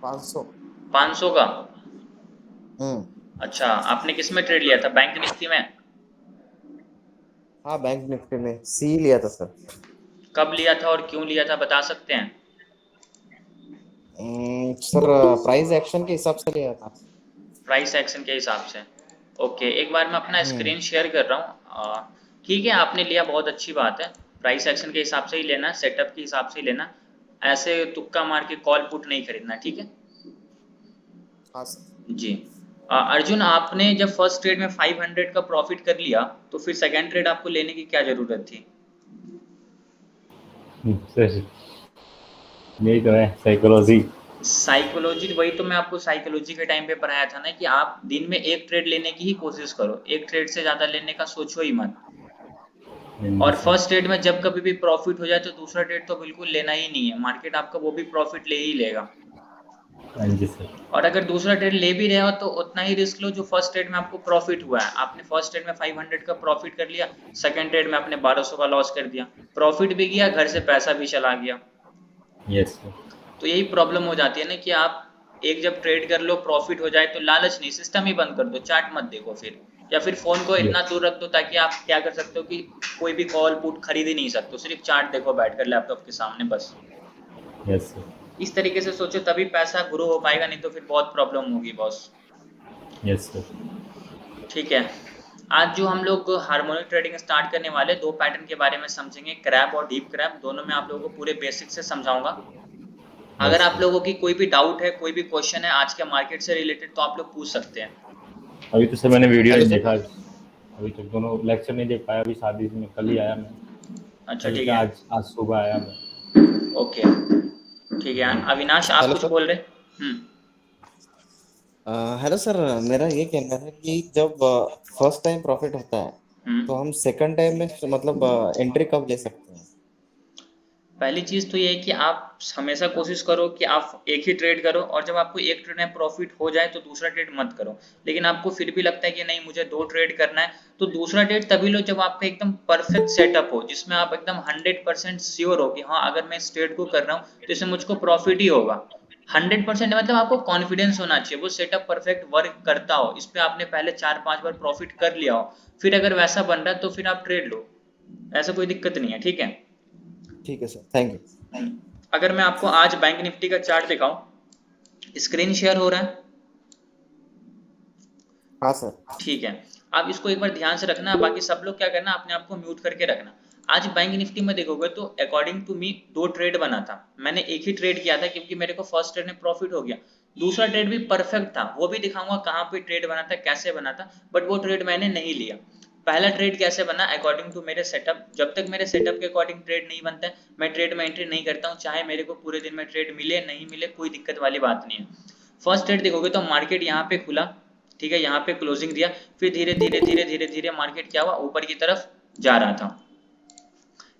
500। 500 का? हम्म। अच्छा, आपने किस में ट्रेड लिया था, बैंक निफ्टी में? हाँ, बैंक निफ्टी में सी लिया था सर। कब लिया था और क्यों लिया था, बता सकते हैं? सर, प्राइस एक्शन के हिसाब से लिया था। प्राइस एक्शन के हिसाब से? ओके, एक बार मैं अपना हम्म। स्क्रीन शेयर कर रहा हूँ। ठीक है, आपने लिया, बहुत अच्छी बात है। प्राइस एक्शन के हिसाब से ही लेना, सेटअप के हिसाब से ही लेना। ऐसे तुक्का मार के कॉल पुट नहीं खरीदना, ठीक है? हाँ सर। जी। अर्जुन, आपने जब फर्स्ट ट्रेड में 500 का प्रॉफिट कर लिया, तो फिर सेकंड ट्रेड आपको लेने की क्या ज़रूरत थी? सर यही तो है साइकोलॉजी। साइकोलॉजी, वही तो मैं आपको साइकोलॉजी के टाइम पे पढ़ाया था ना, कि आप दिन में एक ट्रेड लेने की ही कोशिश करो, एक ट्रेड से ज़्यादा लेने का सोचो ही मत। जी और सर। फर्स्ट ट्रेड में जब कभी भी प्रॉफिट हो जाए तो दूसरा ट्रेड तो बिल्कुल लेना ही नहीं है, मार्केट आपका वो भी प्रॉफिट ले ही लेगा। हाँ जी सर। और अगर दूसरा ट्रेड ले भी रहे हो तो उतना ही रिस्क लो जो फर्स्ट ट्रेड में आपको प्रॉफिट हुआ है। आपने फर्स्ट ट्रेड में 500 का प्रॉफिट कर लिया, सेकंड ट्रेड में आपने 1200 का लॉस कर दिया, प्रॉफिट भी गया, घर से पैसा भी चला गया। Yes sir. तो यही प्रॉब्लम हो जाती है ना, कि आप एक जब ट्रेड कर लो, प्रॉफिट हो जाए तो लालच नहीं, सिस्टम ही बंद कर दो, चार्ट मत देखो फिर। या फिर फोन को इतना यस। दूर रख दो ताकि आप क्या कर सकते हो कि कोई भी कॉल पुट खरीद ही नहीं सकते हो, सिर्फ चार्ट देखो बैठकर लैपटॉप के सामने बस। Yes sir. इस तरीके से सोचो, तभी पैसा ग्रो हो पाएगा, नहीं तो फिर बहुत प्रॉब्लम होगी बॉस। Yes sir. ठीक है। आज जो हम लोग हार्मोनिक ट्रेडिंग स्टार्ट करने वाले, दो पैटर्न के बारे में समझेंगे, क्रैप और डीप क्रैप, दोनों में आप लोगों को पूरे बेसिक से समझाऊंगा। अगर यस आप सर। लोगों की कोई भी डाउट है, कोई भी क्वेश्चन है आज के मार्केट से रिलेटेड, तो आप लोग पूछ सकते हैं। अभी तो सर मैंने वीडियो हेलो नहीं देखा, सर। अभी तक दोनों लेक्चर नहीं देख पाया, अभी शादी में कल ही आया मैं। अच्छा, अभी ठीक क्या है। आज आज सुबह आया मैं। ओके, ठीक है। हाँ। अविनाश, आप हेलो कुछ सर। बोल रहे? हेलो सर, मेरा ये कहना है कि जब फर्स्ट टाइम प्रॉफिट होता है हम्म। तो हम सेकंड टाइम में मतलब एंट्री कब ले सकते हैं? पहली चीज़ तो ये है कि आप हमेशा कोशिश करो कि आप एक ही ट्रेड करो, और जब आपको एक ट्रेड में प्रॉफिट हो जाए तो दूसरा ट्रेड मत करो। लेकिन आपको फिर भी लगता है कि नहीं, मुझे दो ट्रेड करना है, तो दूसरा ट्रेड तभी लो जब आपका एकदम परफेक्ट सेटअप हो, जिसमें आप एकदम 100% श्योर हो कि हाँ, अगर मैं इस ट्रेड को कर रहा हूँ तो इससे मुझको प्रॉफिट ही होगा। 100% मतलब आपको कॉन्फिडेंस होना चाहिए, वो सेटअप परफेक्ट वर्क करता हो, इस पे आपने पहले 4-5 बार प्रॉफिट कर लिया हो, फिर अगर वैसा बन रहा है तो फिर आप ट्रेड लो, ऐसा कोई दिक्कत नहीं है, ठीक है? ठीक है सर, थैंक यू। अगर मैं आपको आज बैंक निफ्टी का चार्ट दिखाऊं, स्क्रीन शेयर हो रहा है? हाँ सर। ठीक है। आप इसको एक बार ध्यान से रखना, बाकी सब लोग क्या करना, अपने आप को म्यूट करके रखना। आज बैंक निफ्टी में देखोगे तो अकॉर्डिंग टू मी दो ट्रेड बना था, मैंने एक ही ट्रेड किया था क्योंकि मेरे को फर्स्ट ट्रेड में प्रॉफिट हो गया। दूसरा ट्रेड भी परफेक्ट था, वो भी दिखाऊंगा कहाँ पे ट्रेड बना था, कैसे बना था, बट वो ट्रेड मैंने नहीं लिया। पहला ट्रेड कैसे बना, अकॉर्डिंग टू मेरे सेटअप, जब तक मेरे सेटअप के अकॉर्डिंग ट्रेड नहीं बनता है मैं ट्रेड में एंट्री नहीं करता हूँ, चाहे मेरे को पूरे दिन में ट्रेड मिले नहीं मिले, कोई दिक्कत वाली बात नहीं है। फर्स्ट ट्रेड देखोगे तो मार्केट यहाँ पे खुला, ठीक है, यहाँ पे क्लोजिंग दिया, फिर धीरे धीरे धीरे धीरे धीरे मार्केट क्या हुआ, ऊपर की तरफ जा रहा था।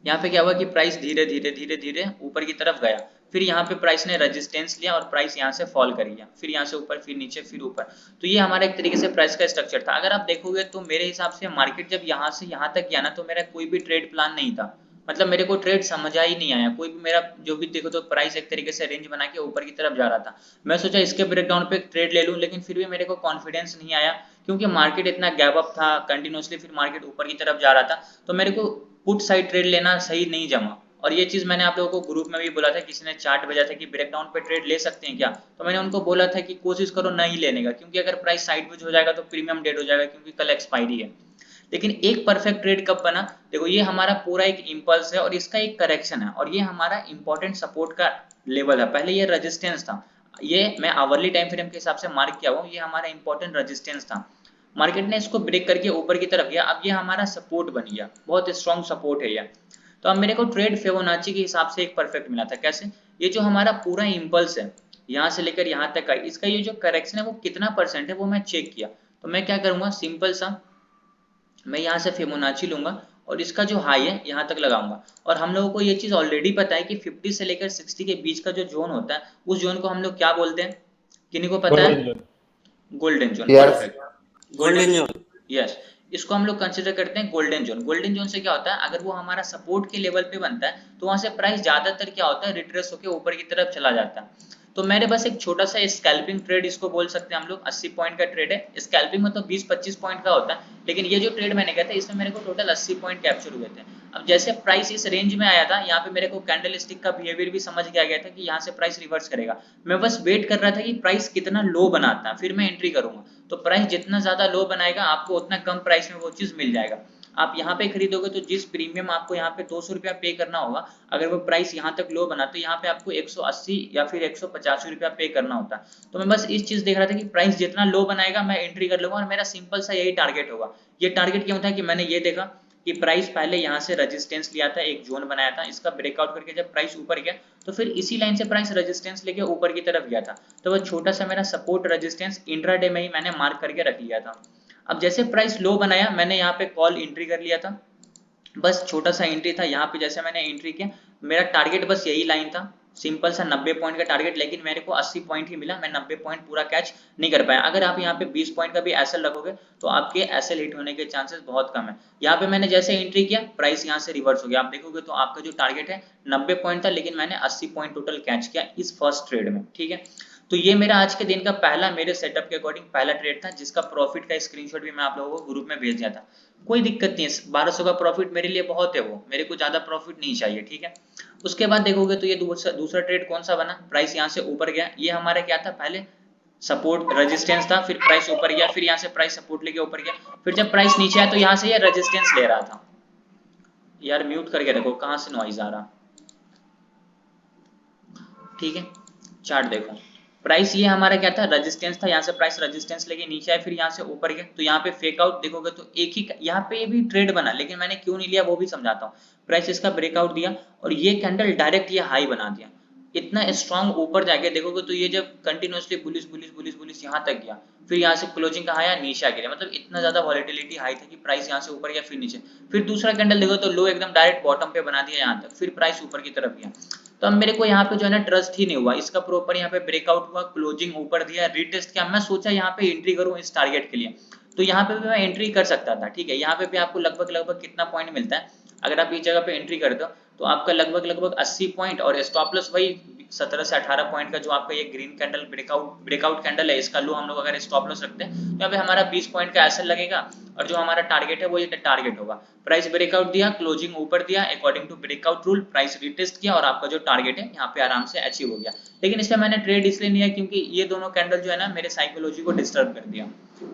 यहाँ पे क्या हुआ कि प्राइस धीरे धीरे धीरे धीरे ऊपर की तरफ गया, फिर यहाँ पे प्राइस ने रेजिस्टेंस लिया और प्राइस यहाँ से फॉल कर गया, फिर यहाँ से ऊपर, फिर नीचे, फिर ऊपर। तो ये हमारा एक तरीके से प्राइस का स्ट्रक्चर था। अगर आप देखोगे तो मेरे हिसाब से मार्केट जब यहाँ से यहाँ तक गया ना, तो मेरा कोई भी ट्रेड प्लान नहीं था, मतलब मेरे को ट्रेड समझ ही नहीं आया कोई भी। मेरा जो भी देखो तो प्राइस एक तरीके से रेंज बना के ऊपर की तरफ जा रहा था। मैं सोचा इसके ब्रेकडाउन पे ट्रेड ले लूं, लेकिन फिर भी मेरे को कॉन्फिडेंस नहीं आया, क्योंकि मार्केट इतना गैप अप था कंटिन्यूसली, फिर मार्केट ऊपर की तरफ जा रहा था, तो मेरे को पुट साइड ट्रेड लेना सही नहीं जमा। और ये चीज मैंने आप लोगों को ग्रुप में भी बोला था, किसी ने चार्ट भेजा था कि ब्रेकडाउन पे ट्रेड ले सकते हैं क्या, तो मैंने उनको बोला था कि कोशिश करो नहीं लेने का, क्योंकि अगर प्राइस साइडवेज हो जाएगा तो प्रीमियम डेड हो जाएगा, क्योंकि कल एक्सपायरी है। लेकिन एक परफेक्ट ट्रेड कब बना, देखो ये हमारा पूरा एक इंपल्स है और इसका एक करेक्शन है, और ये हमारा इंपॉर्टेंट सपोर्ट का लेवल है। पहले ये रेजिस्टेंस था, ये मैं आवरली टाइम फ्रेम के हिसाब से मार्क किया हुआ, ये हमारा इंपॉर्टेंट रेजिस्टेंस था। मार्केट ने इसको ब्रेक करके ऊपर की तरफ गया, अब ये हमारा सपोर्ट बन गया, बहुत स्ट्रॉन्ग सपोर्ट है ये। तो अब मेरे को ट्रेड फिबोनाची के हिसाब से एक परफेक्ट मिला था। कैसे, ये जो हमारा पूरा इंपल्स है यहाँ से लेकर यहाँ तक का, इसका ये जो करेक्शन है वो कितना परसेंट है वो मैं चेक किया। तो मैं क्या करूंगा, सिंपल सा मैं यहाँ से फिबोनाची लूंगा और इसका जो हाई है यहाँ तक लगाऊंगा। और हम लोगों को ये चीज ऑलरेडी पता है कि 50 से लेकर 60 के बीच का जो जोन होता है, उस जोन को हम लोग क्या बोलते हैं, किन्हीं को पता गोल्डन है? Zone. Golden zone, yes. Perfect. Golden zone, yes. इसको हम लोग कंसिडर करते हैं गोल्डन जोन। गोल्डन जोन से क्या होता है, अगर वो हमारा सपोर्ट के लेवल पे बनता है तो वहां से प्राइस ज्यादातर क्या होता है, रिट्रेस होकर ऊपर की तरफ चला जाता है। तो मैंने बस एक छोटा सा स्कैल्पिंग ट्रेड इसको बोल सकते हैं हम लोग, 80 पॉइंट का ट्रेड है। स्कैल्पिंग मतलब 20-25 पॉइंट का होता है, लेकिन ये जो ट्रेड मैंने किया था इसमें मेरे को टोटल 80 पॉइंट कैप्चर हुए थे। अब जैसे प्राइस इस रेंज में आया था, यहाँ पे मेरे को कैंडल स्टिक का बिहेवियर भी समझ के आ गया था कि यहाँ से प्राइस रिवर्स करेगा। मैं बस वेट कर रहा था कि प्राइस कितना लो बनाता है, फिर मैं एंट्री करूंगा। तो प्राइस जितना ज्यादा लो बनाएगा आपको उतना कम प्राइस में वो चीज मिल जाएगा। आप यहाँ पे खरीदोगे तो जिस प्रीमियम आपको यहाँ पे 200 रुपया पे करना होगा, अगर वो प्राइस यहाँ तक लो बना तो यहाँ पे आपको 180 या फिर 185 रुपया पे करना होता है। तो मैं बस इस चीज देख रहा था कि प्राइस जितना लो बनाएगा मैं एंट्री कर लूंगा, और मेरा सिंपल सा यही टारगेट होगा। ये टारगेट क्यों था कि मैंने ये देखा कि प्राइस पहले यहाँ से रेजिस्टेंस लिया था, एक जोन बनाया था, इसका ब्रेकआउट करके जब प्राइस ऊपर गया तो फिर इसी लाइन से प्राइस रेजिस्टेंस लेके ऊपर की तरफ गया था। तो वो छोटा सा मेरा सपोर्ट रेजिस्टेंस इंट्राडे में ही मैंने मार्क करके रख लिया था। अब जैसे प्राइस लो बनाया मैंने यहाँ पे कॉल एंट्री कर लिया था, बस छोटा सा एंट्री था यहाँ पे। जैसे मैंने एंट्री किया, मेरा टारगेट बस यही लाइन था, सिंपल सा 90 पॉइंट का टारगेट, लेकिन मेरे को 80 पॉइंट ही मिला, मैं 90 पॉइंट पूरा कैच नहीं कर पाया। अगर आप यहाँ पे 20 पॉइंट का भी एसएल रखोगे तो आपके एसएल हिट होने के चांसेस बहुत कम है। यहाँ पे मैंने जैसे एंट्री किया प्राइस यहाँ से रिवर्स हो गया, आप देखोगे तो आपका जो टारगेट है 90 पॉइंट था, लेकिन मैंने 80 पॉइंट टोटल कैच किया इस फर्स्ट ट्रेड में, ठीक है। तो ये मेरा आज के दिन का पहला, मेरे सेटअप के अकॉर्डिंग पहला ट्रेड था, जिसका प्रॉफिट का स्क्रीनशॉट भी मैं आप लोगों को ग्रुप में भेज दिया था। कोई दिक्कत नहीं है, 1200 का प्रॉफिट मेरे लिए बहुत है, वो मेरे को ज्यादा प्रॉफिट नहीं चाहिए, ठीक है। उसके बाद देखोगे तो ये दूसरा ट्रेड कौन सा बना, प्राइस यहाँ से ऊपर गया, ये हमारा क्या था, पहले सपोर्ट रेजिस्टेंस था, फिर प्राइस ऊपर गया, फिर यहाँ से प्राइस सपोर्ट लेके ऊपर गया, फिर जब प्राइस नीचे आया तो यहाँ से ये रेजिस्टेंस ले रहा था। यार म्यूट करके रखो, कहाँ से नॉइज आ रहा, ठीक है। चार्ट देखो, प्राइस ये हमारा क्या था, रेजिस्टेंस था, यहाँ से प्राइस रेजिस्टेंस लेके नीचे आया, फिर यहाँ से ऊपर गया, तो यहाँ पे फेक आउट देखोगे तो एक ही यहाँ पे भी ट्रेड बना, लेकिन मैंने क्यों नहीं लिया वो भी समझाता हूँ। प्राइस इसका ब्रेकआउट दिया और ये कैंडल डायरेक्ट ये हाई बना दिया, इतना स्ट्रॉन्ग ऊपर जाके देखोगे तो ये जब continuously bullish bullish bullish bullish यहाँ तक गया, फिर यहाँ से क्लोजिंग का हाई नीचे आ गया, मतलब इतना ज्यादा वॉलेटिलिटी हाई था कि प्राइस यहाँ से ऊपर गया फिर नीचे, फिर दूसरा कैंडल देखो तो लो एकदम डायरेक्ट बॉटम पे बना दिया यहाँ तक, फिर प्राइस ऊपर की तरफ गया। तो अब मेरे को यहाँ पे जो है ना ट्रस्ट ही नहीं हुआ, इसका प्रॉपर यहाँ पे ब्रेकआउट हुआ, क्लोजिंग ऊपर दिया, रीटेस्ट किया, मैं सोचा यहाँ पे एंट्री करूँ इस टारगेट के लिए, तो यहाँ पे भी मैं एंट्री कर सकता था, ठीक है। यहाँ पे भी आपको लगभग लगभग कितना पॉइंट मिलता है, अगर आप इस जगह पे एंट्री करते हो तो आपका लगभग लगभग 80 पॉइंट, और स्टॉप लॉस वही 17 से 18 पॉइंट का जो आपका ये ग्रीन कैंडल ब्रेकआउट कैंडल है, इसका लो हम लोग अगर स्टॉप लॉस रखते हैं तो यहाँ पे हमारा 20 पॉइंट का एसएल लगेगा, और जो हमारा टारगेट है वो ये टारगेट होगा। प्राइस ब्रेकआउट दिया, क्लोजिंग ऊपर दिया, according to breakout rule price retest किया, और आपका जो टारगेट है यहाँ पे आराम से अचीव हो गया। लेकिन इसमें मैंने ट्रेड इसलिए नहीं है क्योंकि ये दोनों कैंडल जो है ना मेरे साइकोलॉजी को डिस्टर्ब कर दिया,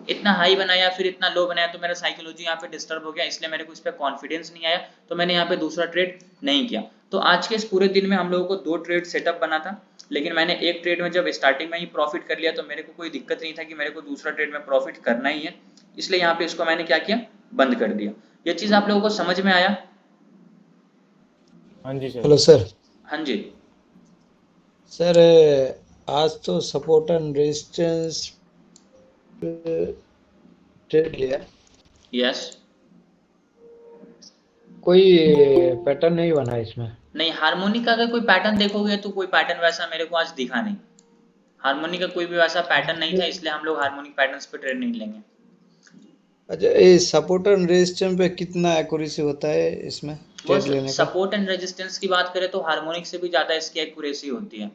इतना हाई बनाया फिर इतना लो बनाया, तो मेरा साइकोलॉजी यहाँ पे डिस्टर्ब हो गया, इसलिए मेरे को इस पर कॉन्फिडेंस नहीं आया, तो मैंने यहाँ पे दूसरा ट्रेड नहीं किया। तो आज के इस पूरे दिन में हम लोगों को 2 ट्रेड सेटअप बना था, लेकिन मैंने एक ट्रेड में जब स्टार्टिंग में ही प्रॉफिट कर लिया तो मेरे को कोई दिक्कत नहीं था कि मेरे को दूसरा ट्रेड में प्रॉफिट करना ही है, इसलिए यहाँ पे इसको मैंने क्या किया, बंद कर दिया। ये चीज आप लोगों को समझ में आया? हाँ जी सर। Hello sir. हाँ जी। सर आज तो सपोर्ट एंड रेजिस्टेंस ट्रेड लिया, यस। कोई पैटर्न नहीं बना इसमें। नहीं, हार्मोनिक का अगर कोई पैटर्न देखोगे तो कोई पैटर्न वैसा मेरे को आज दिखा नहीं, हार्मोनिक का कोई भी वैसा पैटर्न नहीं था, इसलिए हम लोग हार्मोनिक पैटर्न्स पे ट्रेड नहीं लेंगे। अच्छा, ये सपोर्ट एंड रेजिस्टेंस पे कितना एक्यूरेसी होता है इसमें वो ट्रेड लेने का? सपोर्ट एंड रेजिस्टेंस की बात करें तो हार्मोनिक से भी ज्यादा इसकी एक्यूरेसी होती है,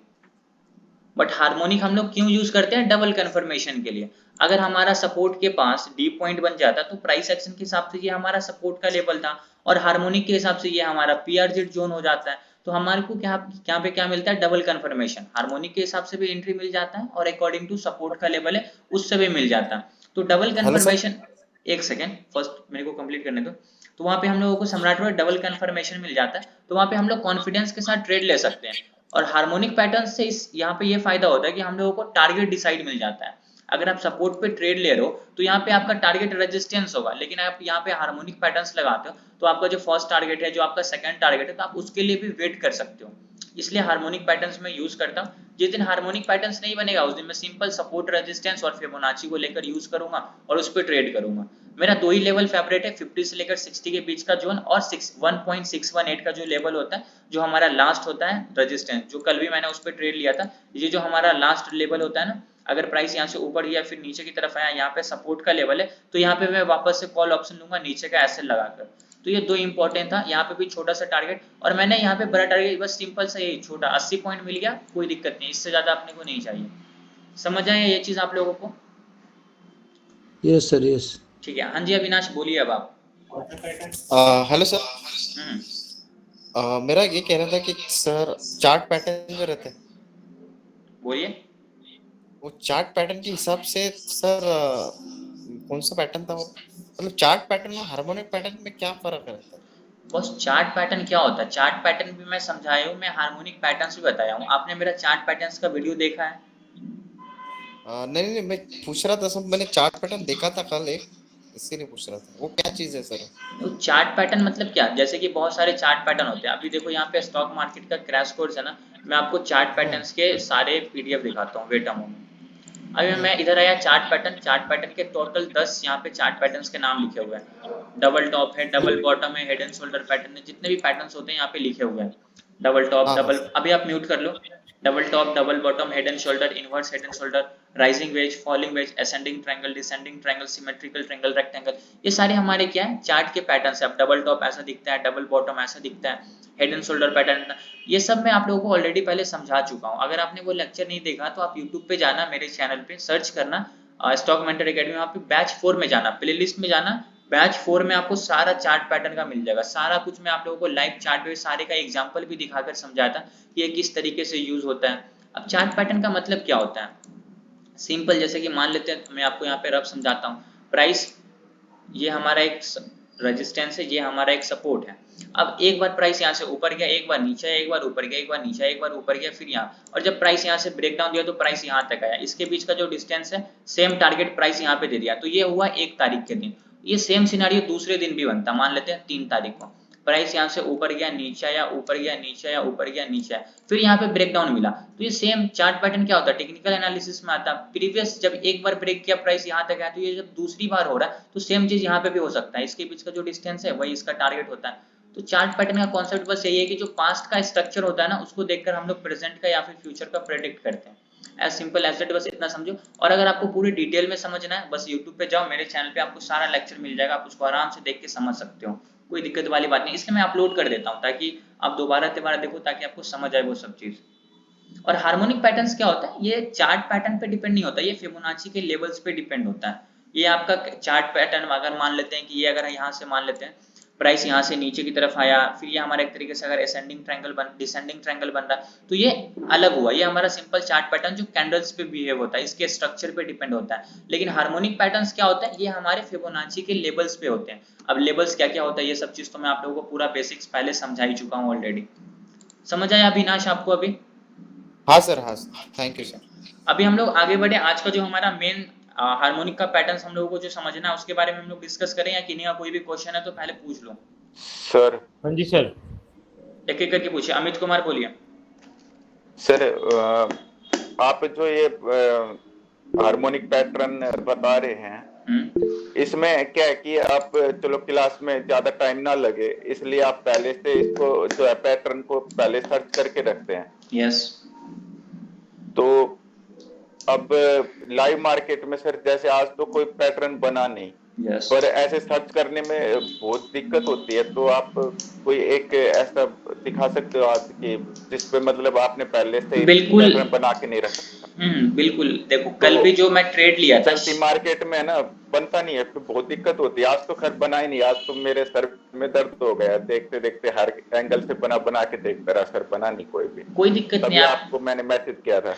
बट हार्मोनिक हम लोग क्यों यूज करते हैं, डबल कंफर्मेशन के लिए। अगर हमारा सपोर्ट के पास डी पॉइंट बन जाता तो प्राइस एक्शन के हिसाब से ये हमारा सपोर्ट का लेवल था, और हार्मोनिक के हिसाब से ये हमारा पीआरजेड जोन हो जाता है, तो हमारे को क्या पे क्या मिलता है, डबल कंफर्मेशन, हार्मोनिक के हिसाब से भी एंट्री मिल जाता है और अकॉर्डिंग टू सपोर्ट का लेवल है उससे भी मिल जाता है। तो डबल हेलो सर। कंफर्मेशन, एक सेकेंड फर्स्ट मेरे को कंप्लीट करने दो। तो वहां पे हम लोगों को सम्राट में डबल कंफर्मेशन मिल जाता है, तो वहां पे हम लोग कॉन्फिडेंस के साथ ट्रेड ले सकते हैं। और हार्मोनिक पैटर्न से इस यहाँ पे ये फायदा होता है कि हम लोगों को टारगेट डिसाइड मिल जाता है। अगर आप सपोर्ट पे ट्रेड ले रहे हो तो यहाँ पे आपका टारगेट रेजिस्टेंस होगा, लेकिन आप यहाँ पे हार्मोनिक पैटर्न्स लगाते हो तो आपका जो फर्स्ट टारगेट है, जो आपका सेकंड टारगेट है, तो आप उसके लिए भी वेट कर सकते हो, इसलिए हार्मोनिक पैटर्न्स में यूज करता हूँ। जिस दिन हार्मोनिक पैटर्न्स नहीं बनेगा उस दिन मैं सिंपल सपोर्ट रेजिस्टेंस और फिबोनाची को लेकर यूज करूंगा और उस पर ट्रेड करूंगा। मेरा 2 ही लेवल फेवरेट है, 50 से लेकर 60 के बीच का जोन, और 1.618 का जो लेवल होता है जो हमारा लास्ट होता है रेजिस्टेंस, जो कल भी मैंने उस पर ट्रेड लिया था। ये जो हमारा लास्ट लेवल होता है ना, अगर प्राइस यहाँ से ऊपर या फिर नीचे की तरफ आया, यहाँ पे सपोर्ट का लेवल है, तो यहाँ पे मैं वापस से कॉल ऑप्शन लूंगा नीचे का एसएल लगाकर। तो ये 2 इंपॉर्टेंट था। यहाँ पे भी छोटा सा टारगेट, और मैंने यहाँ पे बड़ा टारगेट बस सिंपल सा यही छोटा 80 पॉइंट मिल गया, कोई दिक्कत नहीं, इससे ज्यादा अपने को नहीं चाहिए। समझ आया ये चीज आप लोगों को? Yes sir, yes. ठीक है, हाँ जी अविनाश बोलिए अब आप। Hello sir. हम्म, मेरा ये कहना था कि सर चार्ट पैटर्न जो रहते हैं, बोलिए। वो चार्ट पैटर्न के हिसाब से सर कौन सा पैटर्न था वो, मतलब चार्ट पैटर्न और हार्मोनिक पैटर्न में क्या फर्क रहता है? बस चार्ट पैटर्न क्या होता है, चार्ट पैटर्न भी मैं समझाया हूँ, मैं हार्मोनिक पैटर्न्स भी बताया हूँ। आपने मेरा चार्ट पैटर्न्स का वीडियो देखा है? नहीं नहीं, मैं पूछ रहा था सर, मैंने चार्ट पैटर्न देखा था कल एक, इसीलिए पूछ रहा था वो क्या चीज है सर? तो चार्ट पैटर्न मतलब क्या, जैसे कि बहुत सारे चार्ट पैटर्न होते हैं। अभी देखो यहाँ पे स्टॉक मार्केट का क्रैश कोर्स है ना, मैं आपको चार्ट हाँ। पैटर्न्स के सारे पीडीएफ दिखाता हूँ, वेट अ मोमेंट। अभी हम्म। मैं इधर आया चार्ट पैटर्न, चार्ट पैटर्न के टोटल 10 यहाँ पे चार्ट पैटर्न्स के नाम लिखे हुए हैं। डबल टॉप है, डबल बॉटम है, हेड एंड शोल्डर पैटर्न है, जितने भी पैटर्न्स होते हैं यहाँ पे लिखे हुए हैं। डबल टॉप, हाँ हाँ डबल, सर। अभी आप म्यूट कर लो। Double top, double bottom, head and shoulder, inverse head and shoulder, rising wedge, falling wedge, ascending triangle, descending triangle, symmetrical triangle, rectangle, ये सारे हमारे क्या है, चार्ट के पैटर्न है। अब डबल टॉप ऐसा दिखता है, डबल बॉटम ऐसा दिखता है, हेड एंड शोल्डर पैटर्न, ये सब मैं आप लोगों को ऑलरेडी पहले समझा चुका हूँ। अगर आपने वो लेक्चर नहीं देखा तो आप यूट्यूब पे जाना, मेरे चैनल पे सर्च करना स्टॉक मेंटर एकेडमी, वहाँ पे बैच 4 में जाना, प्लेलिस्ट में जाना, बैच 4 में आपको सारा चार्ट पैटर्न का मिल जाएगा। सारा कुछ मैं आप लोगों को लाइव चार्ट पे सारे का एग्जांपल भी दिखाकर समझाया था कि ये किस तरीके से यूज होता है। अब चार्ट पैटर्न का मतलब क्या होता है, सिंपल, जैसे कि मान लेते हैं, मैं आपको यहाँ पे रफ समझाता हूँ। प्राइस, ये हमारा एक रेजिस्टेंस है, ये हमारा एक सपोर्ट है। अब एक बार प्राइस यहाँ से ऊपर गया, एक बार नीचे, एक बार ऊपर गया, एक बार नीचे, एक बार ऊपर गया, फिर यहाँ, और जब प्राइस यहाँ से ब्रेक डाउन दिया तो प्राइस यहाँ तक आया, इसके बीच का जो डिस्टेंस है, सेम टारगेट प्राइस यहाँ पे दे दिया, तो ये हुआ 1 तारीख के दिन। ये सेम सिनारियो दूसरे दिन भी बनता, मान लेते हैं 3 तारीख को, प्राइस यहाँ से ऊपर गया, नीचे आया, ऊपर गया, नीचे आया, ऊपर गया, नीचे आया, फिर यहाँ पे ब्रेक डाउन मिला। तो ये सेम चार्ट पैटर्न क्या होता है, टेक्निकल एनालिसिस में आता है। प्रीवियस जब एक बार ब्रेक किया, प्राइस यहाँ तक आया, तो ये जब दूसरी बार हो रहा है तो सेम चीज यहाँ पे भी हो सकता है, इसके बीच का जो डिस्टेंस है वही इसका टारगेट होता है। तो चार्ट पैटर्न का कॉन्सेप्ट बस यही है कि जो पास्ट का स्ट्रक्चर होता है ना, उसको देखकर हम लोग प्रेजेंट का या फिर फ्यूचर का प्रेडिक्ट करते हैं। एज सिंपल एज दैट, बस इतना समझो। और अगर आपको पूरी डिटेल में समझना है, बस यूट्यूब पे जाओ, मेरे चैनल पे आपको सारा लेक्चर मिल जाएगा, आप उसको आराम से देख के समझ सकते हो, कोई दिक्कत वाली बात नहीं। इसलिए मैं अपलोड कर देता हूँ ताकि आप दोबारा तिबारा देखो, ताकि आपको समझ आए वो सब चीज। और हार्मोनिक पैटर्न्स क्या होता है, ये चार्ट पैटर्न पे डिपेंड नहीं होता, ये फिबोनाची के लेवल्स पे डिपेंड होता है। ये आपका चार्ट पैटर्न अगर मान लेते हैं कि ये, अगर यहाँ से मान लेते हैं प्राइस यहाँ से नीचे की तरफ आया, फिर ये हमारा एक तरीके से अगर असेंडिंग ट्रायंगल डिसेंडिंग ट्रायंगल बन रहा, तो ये अलग हुआ। ये हमारा सिंपल चार्ट पैटर्न जो कैंडल्स पे बिहेव होता है, इसके स्ट्रक्चर पे डिपेंड होता है। लेकिन हार्मोनिक पैटर्न्स क्या होता है, ये हमारे फिबोनाची के लेवल्स पे होते हैं। अब लेवल्स क्या क्या होता है, ये सब चीज तो मैं आप लोगों को पूरा बेसिक्स पहले समझा ही चुका हूँ ऑलरेडी। समझ आया अविनाश आपको अभी? हाँ सर, हाँ सर, थैंक यू सर। अभी हम लोग आगे बढ़े, आज का जो हमारा मेन हार्मोनिक का पैटर्न हम लोगों को जो समझना है उसके बारे में हम लोग डिस्कस करें, या किन्हीं का कोई भी क्वेश्चन है तो पहले पूछ लो। सर हाँ जी सर। एक एक करके पूछिए। अमित कुमार बोलिए। सर आप जो ये हार्मोनिक पैटर्न बता रहे हैं, इसमें क्या है कि आप, चलो क्लास में ज्यादा टाइम ना लगे इसलिए आप पहले से इसको जो है पैटर्न को पहले सर्च करके रखते हैं। यस। तो अब लाइव मार्केट में सर जैसे आज तो कोई पैटर्न बना नहीं, यस। पर ऐसे सर्च करने में बहुत दिक्कत होती है, तो आप कोई एक ऐसा दिखा सकते हो आज की जिसपे मतलब आपने पहले से बिल्कुल। पैटर्न बना के नहीं रखा? बिल्कुल, देखो तो कल भी जो मैं ट्रेड लिया था। चलती मार्केट में ना बनता नहीं है, फिर बहुत दिक्कत होती है। आज तो खैर बना ही नहीं, आज तो मेरे सर में दर्द हो गया देखते देखते, हर एंगल से बना बना के देखता रहा, सर बना नहीं कोई भी। कोई दिक्कत नहीं, तभी आप आपको मैंने मैसेज किया था।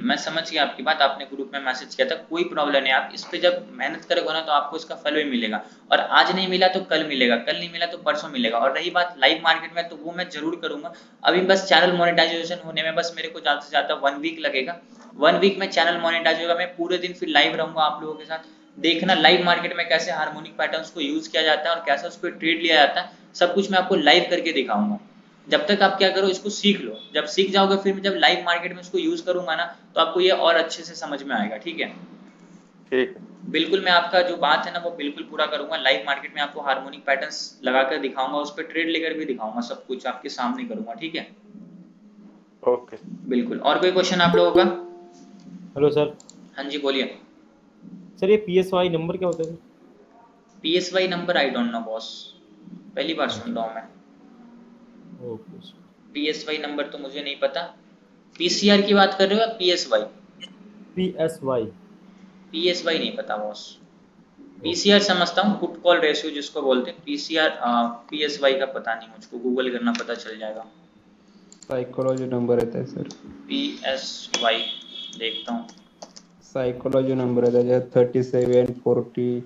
मैं समझ गया आपकी बात, आपने ग्रुप में मैसेज किया था, कोई प्रॉब्लम नहीं। आप इस पे जब मेहनत करोगे ना तो आपको इसका फल भी मिलेगा, और आज नहीं मिला तो कल मिलेगा, कल नहीं मिला तो परसों मिलेगा। और रही बात लाइव मार्केट में, तो वो मैं जरूर करूंगा। अभी बस चैनल मोनेटाइजेशन होने में बस मेरे को ज्यादा से ज्यादा 1 वीक लगेगा। 1 वीक में चैनल मोनेटाइज होगा, मैं पूरे दिन फिर लाइव रहूंगा आप लोगों के साथ। देखना लाइव मार्केट में कैसे हार्मोनिक पैटर्न्स को यूज किया जाता है और कैसे उस पर ट्रेड लिया जाता है, सब कुछ मैं आपको लाइव करके दिखाऊंगा। जब तक आप क्या करो, इसको सीख लो, जब सीख जाओगे फिर जब लाइव मार्केट में इसको यूज करूंगा ना, तो आपको ये और अच्छे से समझ में आएगा। ठीक है? ठीक। बिल्कुल, मैं आपका जो बात है ना वो बिल्कुल पूरा करूंगा। लाइव मार्केट में आपको हार्मोनिक पैटर्न्स लगाकर दिखाऊंगा, उस पर ट्रेड लेकर भी दिखाऊंगा, सब कुछ आपके सामने करूंगा। ठीक है? ओके। बिल्कुल। और कोई क्वेश्चन आप लोगों का? Hello sir. हाँ जी बोलिए। सर ये PSY नंबर क्या होता है? PSY number I don't know boss. पहली बार सुन रहा हूँ मैं। Okay sir. PSY नंबर तो मुझे नहीं पता। PCR की बात कर रहे हो या PSY? PSY। PSY नहीं पता बॉस। ओके। PCR समझता हूँ, पुट कॉल रेशियो जिसको बोलते हैं। PCR PSY का पता नहीं मुझको, गूगल करना पता चल जाएगा। साइकोलॉजी नंबर रहता है सर। PSY देखता हूँ। साइकोलॉजी नंबर रहता है 37, 40,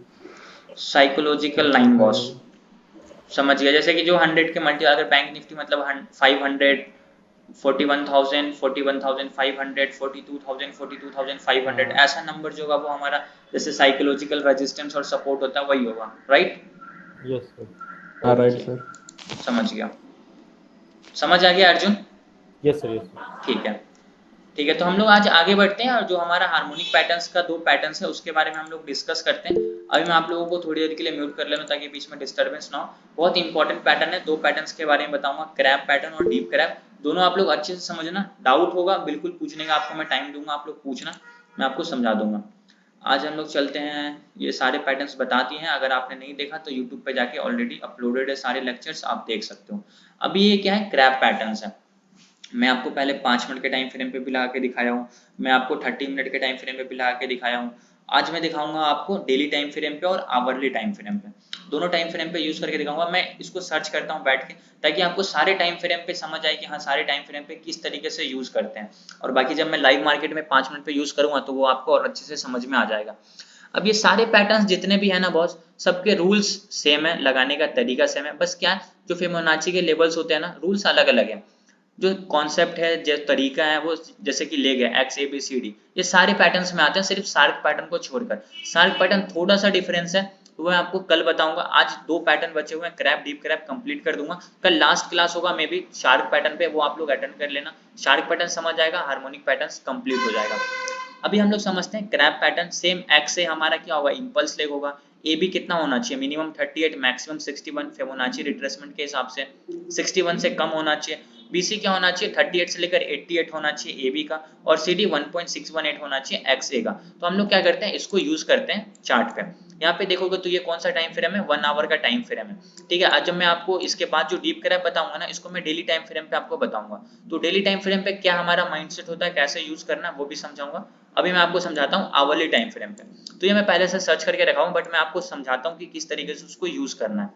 साइकोलॉजिकल लाइन बॉस, 35। समझ गया। जैसे कि जो 100 के मल्टी, अगर बैंक निफ्टी मतलब 500, 41,000, 41,500, 42,000, 42,500, हाँ ऐसा नंबर जो होगा वो हमारा जैसे साइकोलॉजिकल रेजिस्टेंस और सपोर्ट होता है, वही होगा, राइट? Yes sir. हाँ राइट ओके, सर। समझ गया। समझ आ गया Arjun? Yes sir. Yes sir. ठीक है, ठीक है। तो हम लोग आज आगे बढ़ते हैं और जो हमारा हार्मोनिक पैटर्न्स का 2 पैटर्न्स है उसके बारे में हम लोग डिस्कस करते हैं। अभी मैं आप लोगों को थोड़ी देर के लिए म्यूट कर ले लूं ताकि बीच में डिस्टर्बेंस ना हो। बहुत इंपॉर्टेंट पैटर्न है, 2 पैटर्न्स के बारे में बताऊंगा, क्रैप पैटर्न और डीप क्रैप। दोनों आप लोग अच्छे से समझना, डाउट होगा बिल्कुल पूछने का, आपको मैं टाइम दूंगा, आप लोग पूछना, मैं आपको समझा दूंगा। आज हम लोग चलते हैं, ये सारे पैटर्न्स बता दिए हैं। अगर आपने नहीं देखा तो यूट्यूब पे जाके ऑलरेडी अपलोडेड है सारे लेक्चर्स, आप देख सकते हो। अभी ये क्या है, क्रैप पैटर्न्स है। मैं आपको पहले 5 मिनट के टाइम फ्रेम पे भी लगा के दिखाया हूँ, मैं आपको 30 मिनट के टाइम फ्रेम पे भी लगा के दिखाया हूँ। आज मैं दिखाऊंगा आपको डेली टाइम फ्रेम पे और आवरली टाइम फ्रेम पे, दोनों टाइम फ्रेम पे यूज करके दिखाऊंगा। मैं इसको सर्च करता हूँ बैठ के, ताकि आपको सारे टाइम फ्रेम पे समझ आए कि हाँ सारे टाइम फ्रेम पे किस तरीके से यूज करते हैं। और बाकी जब मैं लाइव मार्केट में 5 मिनट पे यूज करूंगा तो वो आपको और अच्छे से समझ में आ जाएगा। अब ये सारे पैटर्न्स जितने भी है ना बॉस, सबके रूल्स सेम है, लगाने का तरीका सेम है, बस क्या जो फिबोनाची के लेवल्स होते हैं ना, रूल्स अलग अलग है। जो कॉन्सेप्ट है, जो तरीका है, वो जैसे कि ले गया XABCD, ये सारे पैटर्न्स में आते हैं, सिर्फ शार्क पैटर्न को छोड़कर। शार्क पैटर्न थोड़ा सा डिफरेंस है, वो मैं आपको कल बताऊंगा। आज 2 पैटर्न बचे हुए हैं, क्रैप डीप क्रैप कंप्लीट कर दूंगा। कल लास्ट क्लास होगा मे बी शार्क पैटर्न पे, वो आप लोग अटेंड कर लेना। शार्क पैटर्न समझ आएगा, हार्मोनिक पैटर्न कंप्लीट हो जाएगा। अभी हम लोग समझते हैं क्रैप पैटर्न। सेम एक्स से हमारा क्या होगा, इंपल्स लेग होगा। ए बी कितना होना चाहिए, मिनिमम 38, मैक्सिमम 61 फिबोनाची रिट्रेसमेंट के हिसाब से, 61 से कम होना चाहिए। BC क्या होना चाहिए, 38 से लेकर 88 होना चाहिए AB का, और CD 1.618 होना चाहिए XA का। तो हम लोग क्या करते हैं, इसको यूज करते हैं चार्ट पे। यहाँ पे देखोगे तो ये कौन सा टाइम फ्रेम है, 1 आवर का टाइम फ्रेम है। ठीक है, आज जब मैं आपको इसके बाद जो डीप क्रैप बताऊंगा ना, इसको मैं डेली टाइम फ्रेम पे आपको बताऊंगा। तो डेली टाइम फ्रेम पे क्या हमारा माइंडसेट होता है, कैसे यूज करना है, वो भी समझाऊंगा। अभी मैं आपको समझाता हूँ आवरली टाइम फ्रेम पे। तो ये मैं पहले से सर्च करके रखा हूँ, बट मैं आपको समझाता हूँ कि किस तरीके से उसको यूज करना है।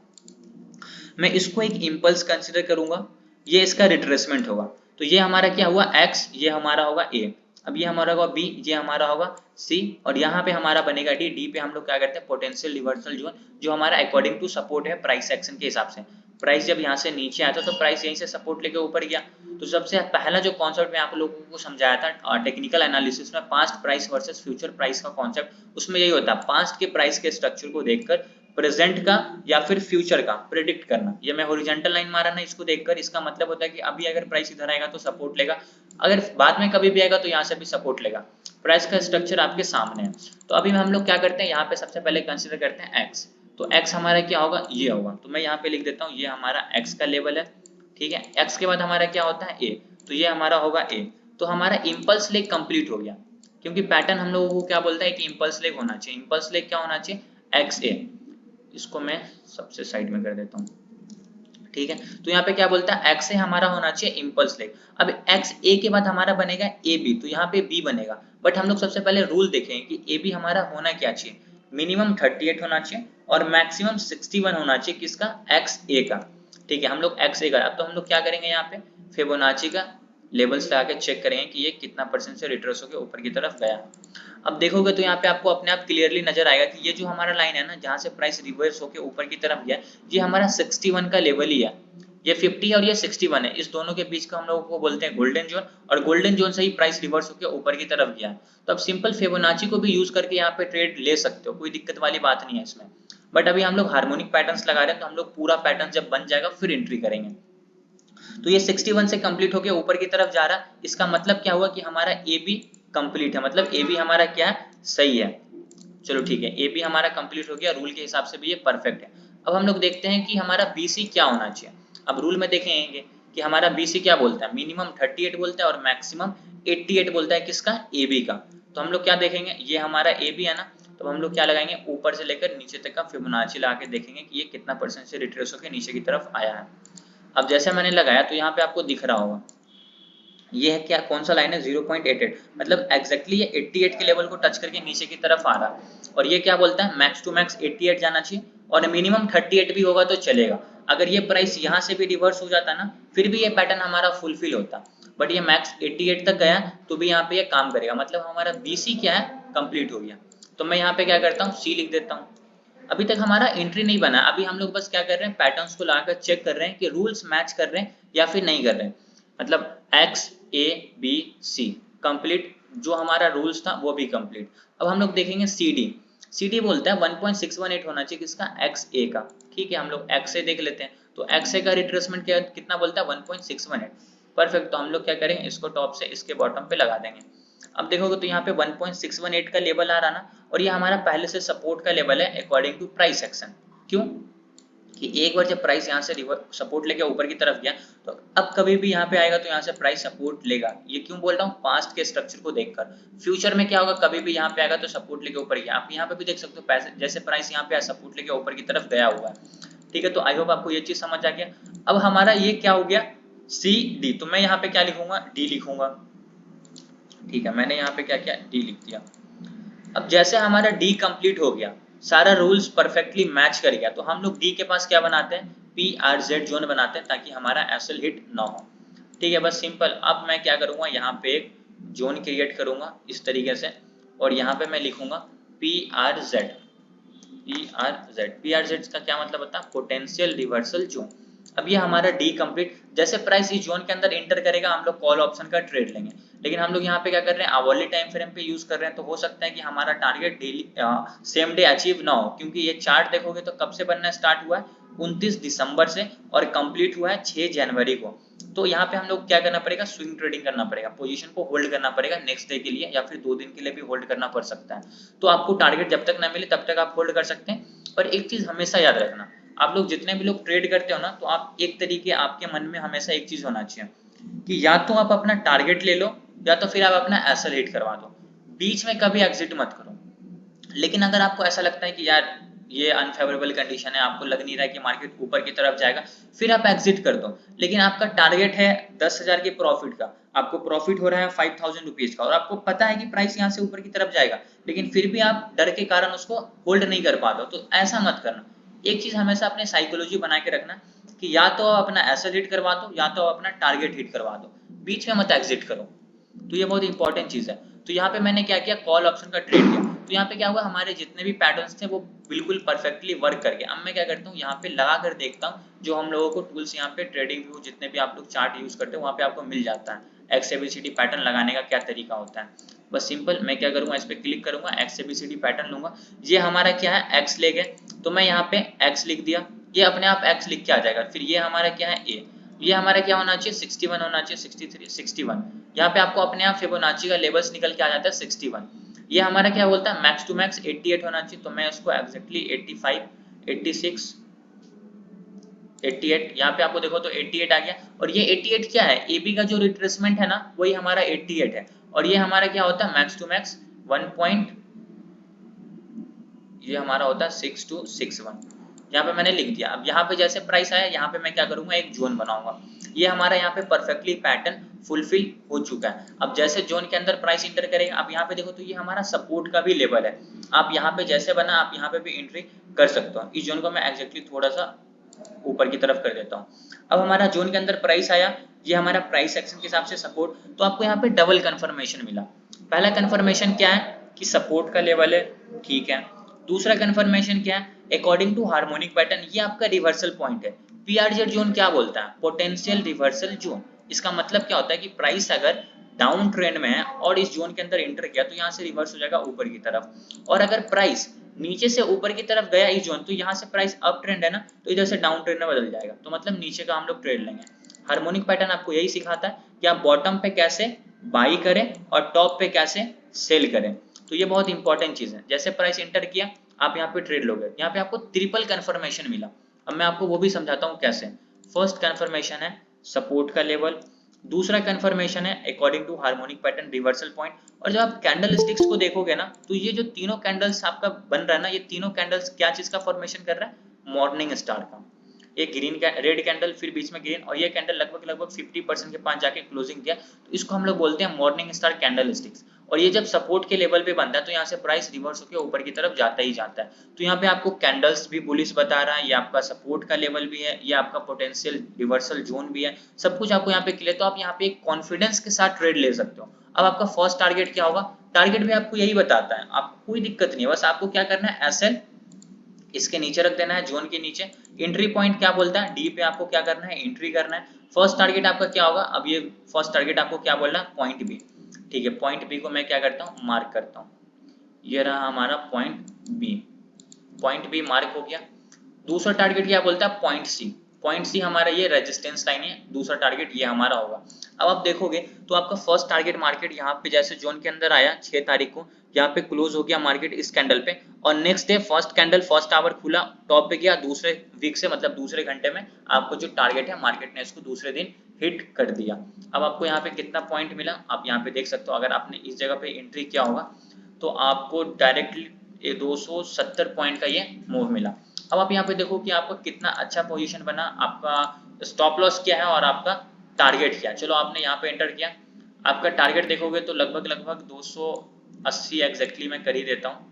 मैं इसको एक इम्पल्स कंसिडर करूंगा, ये इसका रिट्रेसमेंट होगा। तो ये हमारा क्या हुआ X, ये हमारा होगा A। अब ये हमारा होगा B, ये हमारा होगा C, और यहाँ पे हमारा बनेगा D। D पे हम लोग क्या करते हैं, पोटेंशियल रिवर्सल जोन, जो हमारा अकॉर्डिंग टू सपोर्ट है प्राइस एक्शन के हिसाब से। प्राइस जब यहाँ से नीचे आया था तो प्राइस यहीं से सपोर्ट लेके ऊपर गया। तो सबसे पहला जो कॉन्सेप्ट मैं आप लोगों को समझाया था टेक्निकल एनालिसिस में, past price versus future price का कॉन्सेप्ट, उसमें यही होता है, पास्ट के प्राइस के स्ट्रक्चर को देखकर प्रेजेंट का या फिर फ्यूचर का प्रेडिक्ट करना। ये मैं हॉरिजॉन्टल लाइन मारा ना, इसको देखकर इसका मतलब होता है कि अभी अगर प्राइस इधर आएगा तो सपोर्ट लेगा, अगर बाद में कभी भी आएगा तो यहाँ से भी सपोर्ट लेगा। प्राइस का स्ट्रक्चर आपके सामने है। तो अभी हम लोग क्या करते हैं, यहाँ पे सबसे पहले कंसिडर करते हैं एक्स। तो एक्स हमारा क्या होगा, ये होगा। तो मैं यहाँ पे लिख देता हूँ, ये हमारा एक्स का लेवल है। ठीक है, एक्स के बाद हमारा क्या होता है ए, तो ये हमारा होगा ए। तो हमारा इम्पल्स लेग कंप्लीट हो गया, क्योंकि पैटर्न हम लोगों को क्या बोलता है कि इम्पल्स लेग होना चाहिए। इम्पल्स लेग क्या होना चाहिए, एक्स ए। इसको मैं सबसे साइड में कर देता हूँ। ठीक है, तो यहाँ पे क्या बोलता है, एक्स ए हमारा होना चाहिए इम्पल्स लेग। अब एक्स ए के बाद हमारा बनेगा ए बी, तो यहाँ पे बी बनेगा। बट हम लोग सबसे पहले रूल देखेंगे कि ए बी हमारा होना क्या चाहिए, मिनिमम 38 होना चाहिए और मैक्सिमम 61 होना चाहिए, किसका, एक्स ए का। ठीक है, हम लोग एक्स ए का, अब तो हम लोग क्या करेंगे, यहाँ पे फिबोनाची का लेवल्स लगा के चेक करेंगे कि ये कितना परसेंट से रिट्रेस होकर ऊपर की तरफ गया। अब देखोगे तो यहाँ पे आपको अपने आप क्लियरली नजर आएगा कि ये जो हमारा लाइन है ना, जहाँ से प्राइस रिवर्स होकर ऊपर की तरफ गया, ये हमारा 61 का लेवल ही है। ये 50 और ये 61 है, इस दोनों के बीच का हम लोगों को बोलते हैं गोल्डन जोन, और गोल्डन जोन से ही प्राइस रिवर्स होकर ऊपर की तरफ गया है। तो अब सिंपल फिबोनाची को भी यूज करके यहाँ पे ट्रेड ले सकते हो, कोई दिक्कत वाली बात नहीं है इसमें। बट अभी हम लोग हार्मोनिक पैटर्न्स लगा रहे हैं, तो हम लोग पूरा पैटर्न जब बन जाएगा फिर एंट्री करेंगे। तो ये 61 से कंप्लीट होकर ऊपर की तरफ जा रहा, इसका मतलब क्या हुआ कि हमारा ए बी कंप्लीट है, मतलब ए बी हमारा क्या है, सही है। चलो ठीक है, ए बी हमारा कंप्लीट हो गया, रूल के हिसाब से भी ये परफेक्ट है। अब हम लोग देखते हैं कि हमारा बी सी क्या होना चाहिए। अब रूल में देखेंगे कि हमारा बी सी क्या बोलता है, मिनिमम 38 बोलता है और मैक्सिमम 88 बोलता है, किसका, ए बी का। तो हम लोग क्या देखेंगे, ये हमारा ए बी है ना, तो हम लोग क्या लगाएंगे, ऊपर से लेकर नीचे तक का फिबोनाची लगा के देखेंगे कि ये कितना परसेंट से रिट्रेस होकर नीचे की तरफ आया है। अब जैसे मैंने लगाया तो यहाँ पे आपको दिख रहा होगा ये है क्या, कौन सा लाइन है, 0.88, मतलब एग्जैक्टली ये 88 के लेवल को टच करके नीचे की तरफ आ रहा है। और ये क्या बोलता है, मैक्स टू मैक्स 88 जाना चाहिए और मिनिमम 38 भी होगा तो चलेगा। अगर ये प्राइस यहाँ से भी रिवर्स हो जाता ना, फिर भी ये पैटर्न हमारा फुलफिल होता, बट ये मैक्स 88 तक गया तो भी यहाँ पे ये काम करेगा, मतलब हमारा BC क्या है, कंप्लीट हो गया। तो मैं यहाँ पे क्या करता हूँ, C लिख देता हूँ। अभी तक हमारा एंट्री नहीं बना, अभी हम लोग बस क्या कर रहे हैं, पैटर्न्स को लगाकर चेक कर रहे हैं कि रूल्स मैच कर रहे हैं या फिर नहीं कर रहे हैं। मतलब X A B C complete, जो हमारा रूल्स था वो भी कंप्लीट। अब हम लोग देखेंगे CD बोलता है 1.618 होना चाहिए किसका, XA का। ठीक है, हम लोग XA देख लेते हैं, तो XA का रिट्रेसमेंट क्या कितना बोलता है, 1.618। परफेक्ट, तो हम लोग क्या करेंगे, इसको टॉप से इसके बॉटम पे लगा देंगे। अब देखोगे तो यहाँ पे 1.618 का लेवल आ रहा ना, और ये हमारा पहले से सपोर्ट का लेवल है अकॉर्डिंग टू प्राइस एक्शन। क्यों कि एक बार जब प्राइस यहाँ से सपोर्ट लेके ऊपर की तरफ गया तो अब कभी भी यहाँ पे आएगा तो यहाँ से प्राइस सपोर्ट लेगा। ये क्यों बोल रहा हूँ, पास्ट के स्ट्रक्चर को देखकर। फ्यूचर में क्या होगा, कभी भी यहाँ पे आएगा तो सपोर्ट लेके ऊपर गया। आप यहाँ पे भी देख सकते हो, पैसे जैसे प्राइस यहाँ पे सपोर्ट लेके ऊपर की तरफ गया हुआ है। ठीक है, तो आई होप आपको ये चीज समझ आ गया। अब हमारा ये क्या हो गया, CD, तो मैं यहाँ पे क्या लिखूंगा, D लिखूंगा। ठीक है, मैंने यहाँ पे क्या किया, D लिख दिया। अब जैसे हमारा D कंप्लीट हो गया, सारा रूल्स परफेक्टली मैच कर गया, तो हम लोग D के पास क्या बनाते हैं, PRZ जोन बनाते हैं ताकि हमारा एसएल हिट ना हो। ठीक है, बस सिंपल। अब मैं क्या करूंगा, यहाँ पे एक जोन क्रिएट करूंगा इस तरीके से, और यहाँ पे मैं लिखूंगा PRZ। PRZ का क्या मतलब होता है, पोटेंशियल रिवर्सल जोन। अब ये हमारा D कंप्लीट, जैसे प्राइस इस जोन के अंदर एंटर करेगा हम लोग कॉल ऑप्शन का ट्रेड लेंगे। लेकिन हम लोग यहाँ पे क्या कर रहे हैं, आवरली टाइम फ्रेम पे यूज कर रहे हैं, तो हो सकता है कि हमारा target daily same day achieve ना हो, क्योंकि ये चार्ट देखोगे तो कब से बनना स्टार्ट हुआ है, 29 दिसंबर से, और कंप्लीट हुआ है 6 जनवरी को। तो यहाँ पे हम लोग क्या करना पड़ेगा, स्विंग ट्रेडिंग करना पड़ेगा, पोजीशन को होल्ड करना पड़ेगा नेक्स्ट डे के लिए, या फिर 2 दिन के लिए भी होल्ड करना पड़ सकता है। तो आपको टारगेट जब तक ना मिले तब तक आप होल्ड कर सकते हैं। पर एक चीज हमेशा याद रखना, आप लोग जितने भी लोग ट्रेड करते हो ना, तो आप एक तरीके, आपके मन में हमेशा एक चीज होना चाहिए कि या तो आप अपना टारगेट ले लो या तो फिर आप अपना एसएल हिट करवा दो, बीच में कभी एग्जिट मत करो। लेकिन अगर आपको ऐसा लगता है कि यार ये अनफेवरेबल कंडीशन है, आपको लग नहीं रहा है कि मार्केट ऊपर की तरफ जाएगा, फिर आप एग्जिट कर दो। लेकिन आपका टारगेट है 10,000 के प्रॉफिट का, आपको प्रॉफिट हो रहा है 5,000 रुपीज का, और आपको पता है कि प्राइस यहाँ से ऊपर की तरफ जाएगा, लेकिन फिर भी आप डर के कारण उसको होल्ड नहीं कर पाते हो, तो ऐसा मत करना। एक चीज हमेशा अपने साइकोलॉजी बना के रखना कि या तो अपना एसएल हिट करवा दो या तो अपना टारगेट हिट करवा दो, बीच में मत एग्जिट करो। तो ये बहुत इंपॉर्टेंट चीज है। तो यहाँ पे मैंने क्या किया, कॉल ऑप्शन का ट्रेड किया, तो यहाँ पे क्या हुआ, हमारे जितने भी पैटर्न्स थे वो बिल्कुल परफेक्टली वर्क कर गए। अब मैं क्या करता हूँ, यहाँ पे लगा कर देखता हूँ, जो हम लोगों को टूल्स यहाँ पे ट्रेडिंग व्यू जितने भी आप लोग चार्ट यूज करते हो वहाँ पे आपको मिल जाता है XABCD पैटर्न लगाने का क्या तरीका होता है। बस सिंपल, मैं क्या करूंगा, इस पर क्लिक करूंगा, XABCD पैटर्न लूंगा। ये हमारा क्या है, X ले गए, तो मैं यहाँ पे X लिख दिया, ये अपने आप X लिख के आ जाएगा। फिर ये हमारा क्या है, A, ये हमारा क्या होना चाहिए, 61 होना चाहिए, 63, 61। यहाँ पे आपको अपने आप फिबोनाची का लेवल्स निकल के आ जाता है 61। ये हमारा क्या बोलता है, मैक्स टू मैक्स 88 होना चाहिए, तो मैं उसको एग्जैक्टली 85, 86, 88, यहाँ पे आपको देखो तो 88 आ गया। और ये 88 क्या है, AB का जो रिट्रेसमेंट है ना वही हमारा 88 है, और ये हमारा क्या होता है, मैक्स टू मैक्स 1. ये हमारा होता है 6261। यहाँ पे मैंने लिख दिया। अब यहाँ पे जैसे प्राइस आया, यहाँ पे मैं क्या करूंगा, एक जोन बनाऊंगा। ये हमारा यहाँ पे परफेक्टली पैटर्न फुलफिल हो चुका है। अब जैसे जोन के अंदर प्राइस इंटर करेगा, आप यहाँ पे देखो तो ये हमारा सपोर्ट का भी लेवल है। आप यहाँ पे जैसे बना आप यहाँ पे भी एंट्री कर सकते हो। इस जोन को मैं एग्जैक्टली थोड़ा सा ऊपर की तरफ कर देता हूँ। अब हमारा जोन के अंदर प्राइस आया, ये हमारा प्राइस एक्शन के हिसाब से सपोर्ट, तो आपको यहाँ पे डबल कंफर्मेशन मिला। पहला कंफर्मेशन क्या है कि सपोर्ट का लेवल है, ठीक है। दूसरा कंफर्मेशन क्या है, अकॉर्डिंग टू हार्मोनिक पैटर्न, ये आपका रिवर्सल पॉइंट है। PRZ जोन क्या बोलता है, पोटेंशियल रिवर्सल जोन। इसका मतलब क्या होता है कि प्राइस अगर डाउन ट्रेंड में है और इस जोन के अंदर एंटर किया तो यहाँ से रिवर्स हो जाएगा ऊपर की तरफ, और अगर प्राइस नीचे से ऊपर की तरफ गया इस जोन, तो यहाँ से प्राइस अप ट्रेंड है ना, तो इधर से डाउन ट्रेंड में बदल जाएगा, तो मतलब नीचे का हम लोग ट्रेड लेंगे। हार्मोनिक पैटर्न आपको यही सिखाता है कि आप बॉटम पे कैसे बाई करें और टॉप पे कैसे सेल करें। तो ये बहुत इंपॉर्टेंट चीज है। जैसे प्राइस एंटर किया आप यहाँ पे ट्रेड लोगे, यहाँ पे आपको ट्रिपल कंफर्मेशन मिला। अब मैं आपको वो भी समझाता हूँ कैसे। फर्स्ट कंफर्मेशन है सपोर्ट का लेवल, दूसरा कंफर्मेशन है according to harmonic pattern reversal point. और जब आप कैंडल स्टिक्स को देखोगे ना, तो ये जो तीनों कैंडल्स आपका बन रहा है ना, ये तीनों कैंडल्स क्या चीज का फॉर्मेशन कर रहा है? मॉर्निंग स्टार का। ये ग्रीन रेड कैंडल, फिर बीच में ग्रीन, और ये कैंडल लगभग 50% के पास जाके क्लोजिंग दिया, तो इसको हम लोग बोलते हैं मॉर्निंग स्टार कैंडल स्टिक्स। और ये जब सपोर्ट के लेवल पे बनता है तो यहाँ से प्राइस रिवर्स होकर ऊपर की तरफ जाता ही जाता है। तो यहाँ पे आपको कैंडल्स भी बुलिश बता रहा है, ये आपका सपोर्ट का लेवल भी है, ये आपका पोटेंशियल रिवर्सल जोन भी है, सब कुछ आपको यहाँ पे क्लियर। तो आप यहाँ पे एक कॉन्फिडेंस के साथ ट्रेड ले सकते हो। अब आपका फर्स्ट टारगेट क्या होगा? टारगेट भी आपको यही बताता है, आपको कोई दिक्कत नहीं है, बस आपको क्या करना है, एसएल इसके नीचे रख देना है, जोन के नीचे। एंट्री पॉइंट क्या बोलता है? डी पे आपको क्या करना है? एंट्री करना है। फर्स्ट टारगेट आपका क्या होगा? अब ये फर्स्ट टारगेट आपको क्या बोल रहा है? Point B. ठीक है, पॉइंट बी को मैं क्या करता हूँ? मार्क करता हूँ। ये रहा हमारा point B. Point B mark हो गया। दूसरा टारगेट क्या बोलता है? पॉइंट सी। पॉइंट सी हमारा ये रेजिस्टेंस लाइन है, दूसरा टारगेट ये हमारा होगा। अब आप देखोगे तो आपका फर्स्ट टारगेट मार्केट यहाँ पे जैसे जोन के अंदर आया 6 तारीख को, यहाँ पे क्लोज हो गया मार्केट इस कैंडल पे, और next day first candle first hour खुला टॉप पे गया, दूसरे वीक से मतलब दूसरे घंटे में आपको जो टारगेट है मार्केट ने इसको दूसरे दिन हिट कर दिया। अब आपको यहाँ पे कितना पॉइंट मिला आप यहाँ पे देख सकते हो। अगर आपने इस जगह पे एंट्री किया होगा तो आपको डायरेक्टली 270 पॉइंट का ये मूव मिला। अब आप यहाँ पे देखो कि आपका कितना अच्छा पोजीशन बना, आपका स्टॉप लॉस क्या है और आपका टारगेट क्या है। चलो आपने यहाँ पे एंटर किया, आपका टारगेट देखोगे तो लगभग 280 एग्जैक्टली मैं कर ही देता हूँ।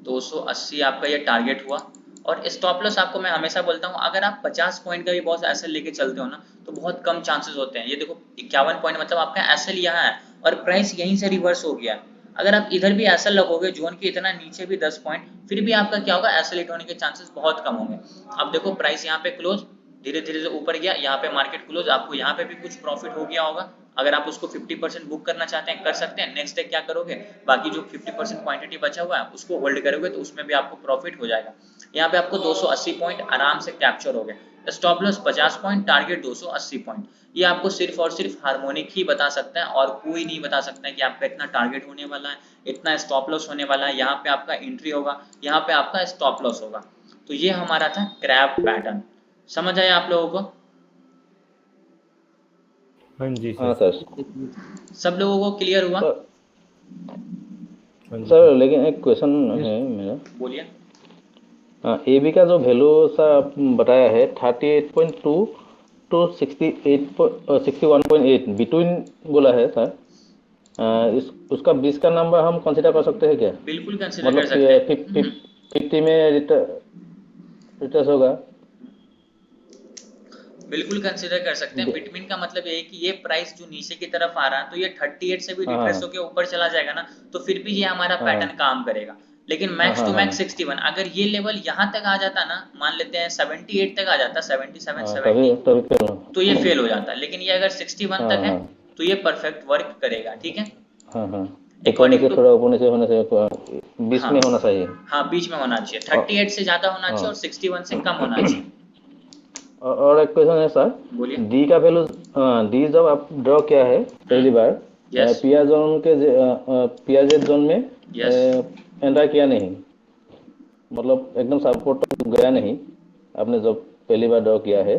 280 आपका ये टारगेट हुआ। और स्टॉप लॉस आपको मैं हमेशा बोलता हूँ, अगर आप 50 पॉइंट का भी बहुत एसएल लेके चलते हो ना, तो बहुत कम चांसेस होते हैं। ये देखो 51 पॉइंट मतलब आपका एसएल यहाँ है और प्राइस यहीं से रिवर्स हो गया। अगर आप इधर भी एसएल लगोगे जोन के इतना नीचे भी 10 पॉइंट, फिर भी आपका क्या होगा? एसएल हिट होने के चांसेस बहुत कम होंगे। अब देखो प्राइस यहाँ पे क्लोज, धीरे धीरे से ऊपर गया, यहाँ पे मार्केट क्लोज, आपको यहाँ पे भी कुछ प्रॉफिट हो गया होगा। अगर आप उसको 50% बुक करना चाहते हैं कर सकते हैं। नेक्स्ट डे क्या करोगे? बाकी जो 50% क्वांटिटी बचा हुआ है उसको होल्ड करोगे तो उसमें भी आपको प्रॉफिट हो जाएगा। यहाँ पे आपको 280 पॉइंट आराम से कैप्चर हो गए। Stop loss 50 point, target 280 point. ये आपको सिर्फ और सिर्फ हार्मोनिक ही बता सकता है और कोई नहीं बता सकता है कि आपका इतना टारगेट होने वाला है, इतना स्टॉप लॉस होने वाला है, यहाँ पे आपका एंट्री होगा, यहाँ पे आपका स्टॉप लॉस होगा। तो ये हमारा था क्रैब पैटर्न। समझ आया आप लोगों को? हाँ जी हाँ सर। सर। सब लोगों को क्लियर हुआ? सर हाँ जी सर सर। लेकिन एक क्वेश्चन है मेरा। बोलिए। हाँ, एबी का जो वैल्यू सर आप बताया है 38.2 टू 61.8 बिटवीन बोला है सर। इस उसका 20 का नंबर हम कंसिडर कर सकते हैं क्या? बिल्कुल कंसिडर कर मतलब सकते हैं। 50 में रिटर्स होगा। बिल्कुल कंसिडर कर सकते हैं। दे- बिटवीन का मतलब ये है कि ये प्राइस जो नीचे की तरफ आ रहा है तो ये 38 से भी हाँ रिट्रेस हाँ होकर ऊपर चला जाएगा ना, तो फिर भी ये हमारा हाँ पैटर्न काम करेगा। लेकिन हाँ मैक्स हाँ टू हाँ मैक्स 61, अगर ये लेवल यहाँ तक आ जाता ना, मान लेते हैं 78 तक आ जाता, 77 हाँ, 70, तभी तभी फेल हो। तो ये फेल हो जाता। लेकिन ये अगर 61 हाँ तक है हाँ तो ये परफेक्ट वर्क करेगा। ठीक है, हाँ हाँ, ऊपर अकॉर्डिंग नीचे टू, थोड़ा ऊपर नीचे होने से 20 हाँ में होना चाहिए। हाँ बीच में होना चाहिए, और 38 से ज्यादा होना हाँ चाहिए और 61 से कम होना चाहिए। और एक क्वेश्चन है सर। बोलिए। डी का वैल्यू, डी जब आप ड्रॉ किया है पहली बार, यस पीआर जोन के पीआर जेड जोन में यस। एंटर किया नहीं, मतलब एकदम सपोर्ट तो गया नहीं आपने जब पहली बार ड्रॉ किया है।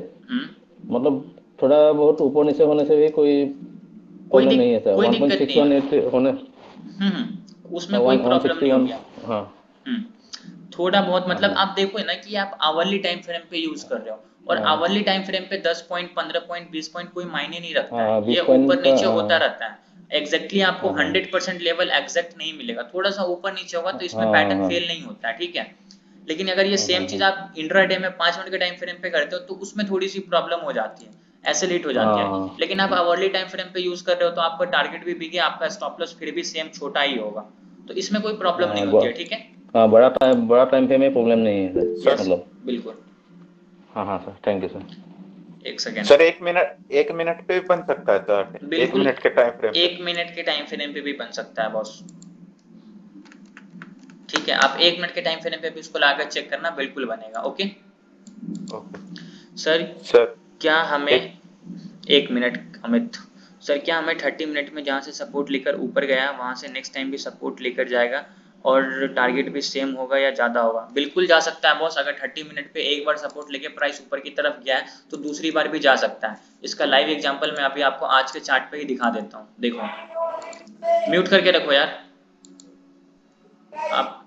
मतलब थोड़ा बहुत ऊपर नीचे होने से भी कोई प्रॉब्लम नहीं है सर। कोई दिक्कत नहीं है। 1.618 होने, उसमें कोई प्रॉब्लम नहीं 161, होगी। हाँ थोड़ा बहुत हाँ मतलब हाँ आप देखो ना कि आप आवरली टाइम फ्रेम पे यूज कर रहे हो, और हाँ आवरली टाइम फ्रेम पे 10 पॉइंट 15 पॉइंट 20 पॉइंट कोई मायने नहीं रखता हाँ है। हाँ, ये 20 पॉइंट ऊपर का, नीचे होता हाँ रहता है। एग्जैक्टली आपको हाँ हाँ 100% लेवल एग्जैक्ट नहीं मिलेगा, थोड़ा सा ऊपर नीचे होगा तो इसमें हाँ पैटर्न हाँ फेल नहीं होता है। ठीक है, लेकिन अगर ये हाँ सेम हाँ चीज हाँ आप इंट्राडे में 5 मिनट के टाइम फ्रेम पे करते हो तो उसमें थोड़ी सी प्रॉब्लम हो जाती है, ऐसे लेट हो जाती है। हाँ लेकिन आप आवरली टाइम फ्रेम पे यूज कर रहे हो तो आपका टारगेट भी बिगे, आपका स्टॉप लॉस फिर भी सेम छोटा ही होगा, तो इसमें कोई प्रॉब्लम नहीं हाँ होती है। ठीक है, हाँ, बड़ा टाइम पे में प्रॉब्लम नहीं है सर, सर यस मतलब। बिल्कुल। हाँ हाँ सर, थैंक यू सर। एक सेकेंड। सर 1 मिनट पे भी बन सकता है चार्ट, एक बिल्कुल, मिनट के टाइम फ्रेम पे। 1 मिनट के टाइम फ्रेम पे भी बन सकता है बॉस। ठीक है, आप 1 मिनट के टाइम फ्रेम पे भी उसको लाकर चेक करना, बिल्कुल बनेगा। Okay okay sir, sir. क्या हमें एक 1 मिनट अमित, सर क्या हमें 30 मिनट में जहाँ से सपोर्ट लेकर ऊपर गया वहां से नेक्स्ट टाइम भी सपोर्ट लेकर जाएगा और टारगेट भी सेम होगा या ज़्यादा होगा? बिल्कुल जा सकता है बॉस। अगर 30 मिनट पे एक बार सपोर्ट लेके प्राइस ऊपर की तरफ गया है तो दूसरी बार भी जा सकता है। इसका लाइव एग्जांपल मैं अभी आपको आज के चार्ट पे ही दिखा देता हूँ। देखो, म्यूट करके रखो यार आप,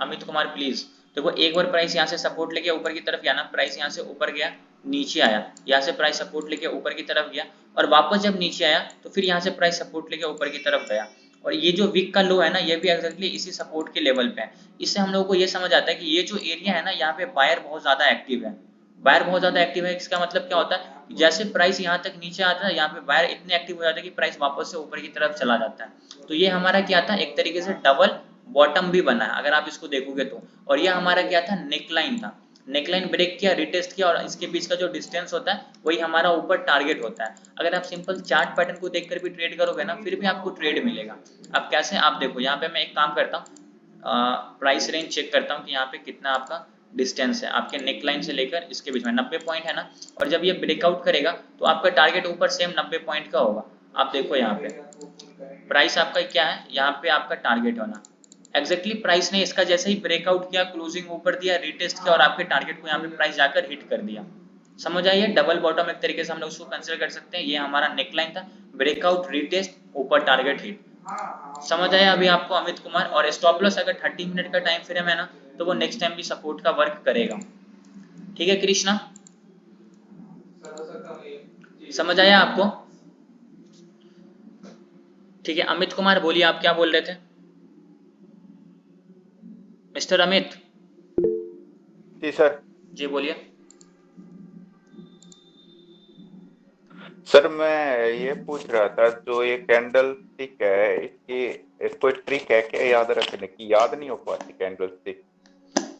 अमित कुमार प्लीज। देखो, एक बार प्राइस यहाँ से सपोर्ट लेके ऊपर की तरफ गया ना, प्राइस यहाँ से ऊपर गया, नीचे आया, यहाँ से प्राइस सपोर्ट लेके ऊपर की तरफ गया और वापस जब नीचे आया तो फिर यहाँ से प्राइस सपोर्ट लेके ऊपर की तरफ गया। और ये जो वीक का लो है ना, ये भी एक्जैक्टली इसी सपोर्ट के लेवल पे है। इससे हम लोगों को ये समझ आता है कि ये जो एरिया है ना, यहाँ पे बायर बहुत ज्यादा एक्टिव है। बायर बहुत ज्यादा एक्टिव है, इसका मतलब क्या होता है, जैसे प्राइस यहाँ तक नीचे आता है, यहाँ पे बायर इतने एक्टिव हो जाते हैं कि प्राइस वापस से ऊपर की तरफ चला जाता है। तो ये हमारा क्या था, एक तरीके से डबल बॉटम भी बना है अगर आप इसको देखोगे तो। और ये हमारा क्या था, नेकलाइन था। नेकलाइन ब्रेक किया, रिटेस्ट किया और इसके बीच का जो डिस्टेंस होता है वही हमारा ऊपर टारगेट होता है। अगर आप सिंपल चार्ट पैटर्न को देखकर भी ट्रेड करोगे ना, फिर भी आपको ट्रेड मिलेगा। अब कैसे, आप देखो यहाँ पे मैं एक काम करता हूँ, प्राइस रेंज चेक करता हूँ कि यहाँ पे कितना आपका डिस्टेंस है आपके नेकलाइन से लेकर इसके बीच में। 90 पॉइंट है ना, और जब ये ब्रेकआउट करेगा तो आपका टारगेट ऊपर सेम 90 पॉइंट का होगा। आप देखो यहाँ पे प्राइस आपका क्या है, यहाँ पे आपका टारगेट होना एग्जैक्टली प्राइस ने इसका जैसे ही ब्रेकआउट किया, क्लोजिंग ऊपर दिया, रिटेस्ट किया और आपके टारगेट को यहाँ पे प्राइस जाकर हिट कर दिया। समझ आइए, डबल बॉटम एक तरीके से हम लोग उसको कंसिडर कर सकते हैं। ये हमारा नेकलाइन था, ब्रेकआउट, रिटेस्ट, ऊपर टारगेट, हिट। समझ आया अभी आपको अमित कुमार? और स्टॉप लॉस अगर 30 मिनट का टाइम फ्रेम है ना, तो वो नेक्स्ट टाइम भी सपोर्ट का वर्क करेगा। ठीक है कृष्णा, समझ आया आपको? ठीक है अमित कुमार, बोलिए आप क्या बोल रहे थे? Mister Amit ji sir. जी बोलिए। सर मैं ये पूछ रहा था, जो ये कैंडल स्टिक है, इसकी कोई ट्रिक है क्या याद रखने की? याद नहीं हो पाती कैंडल स्टिक।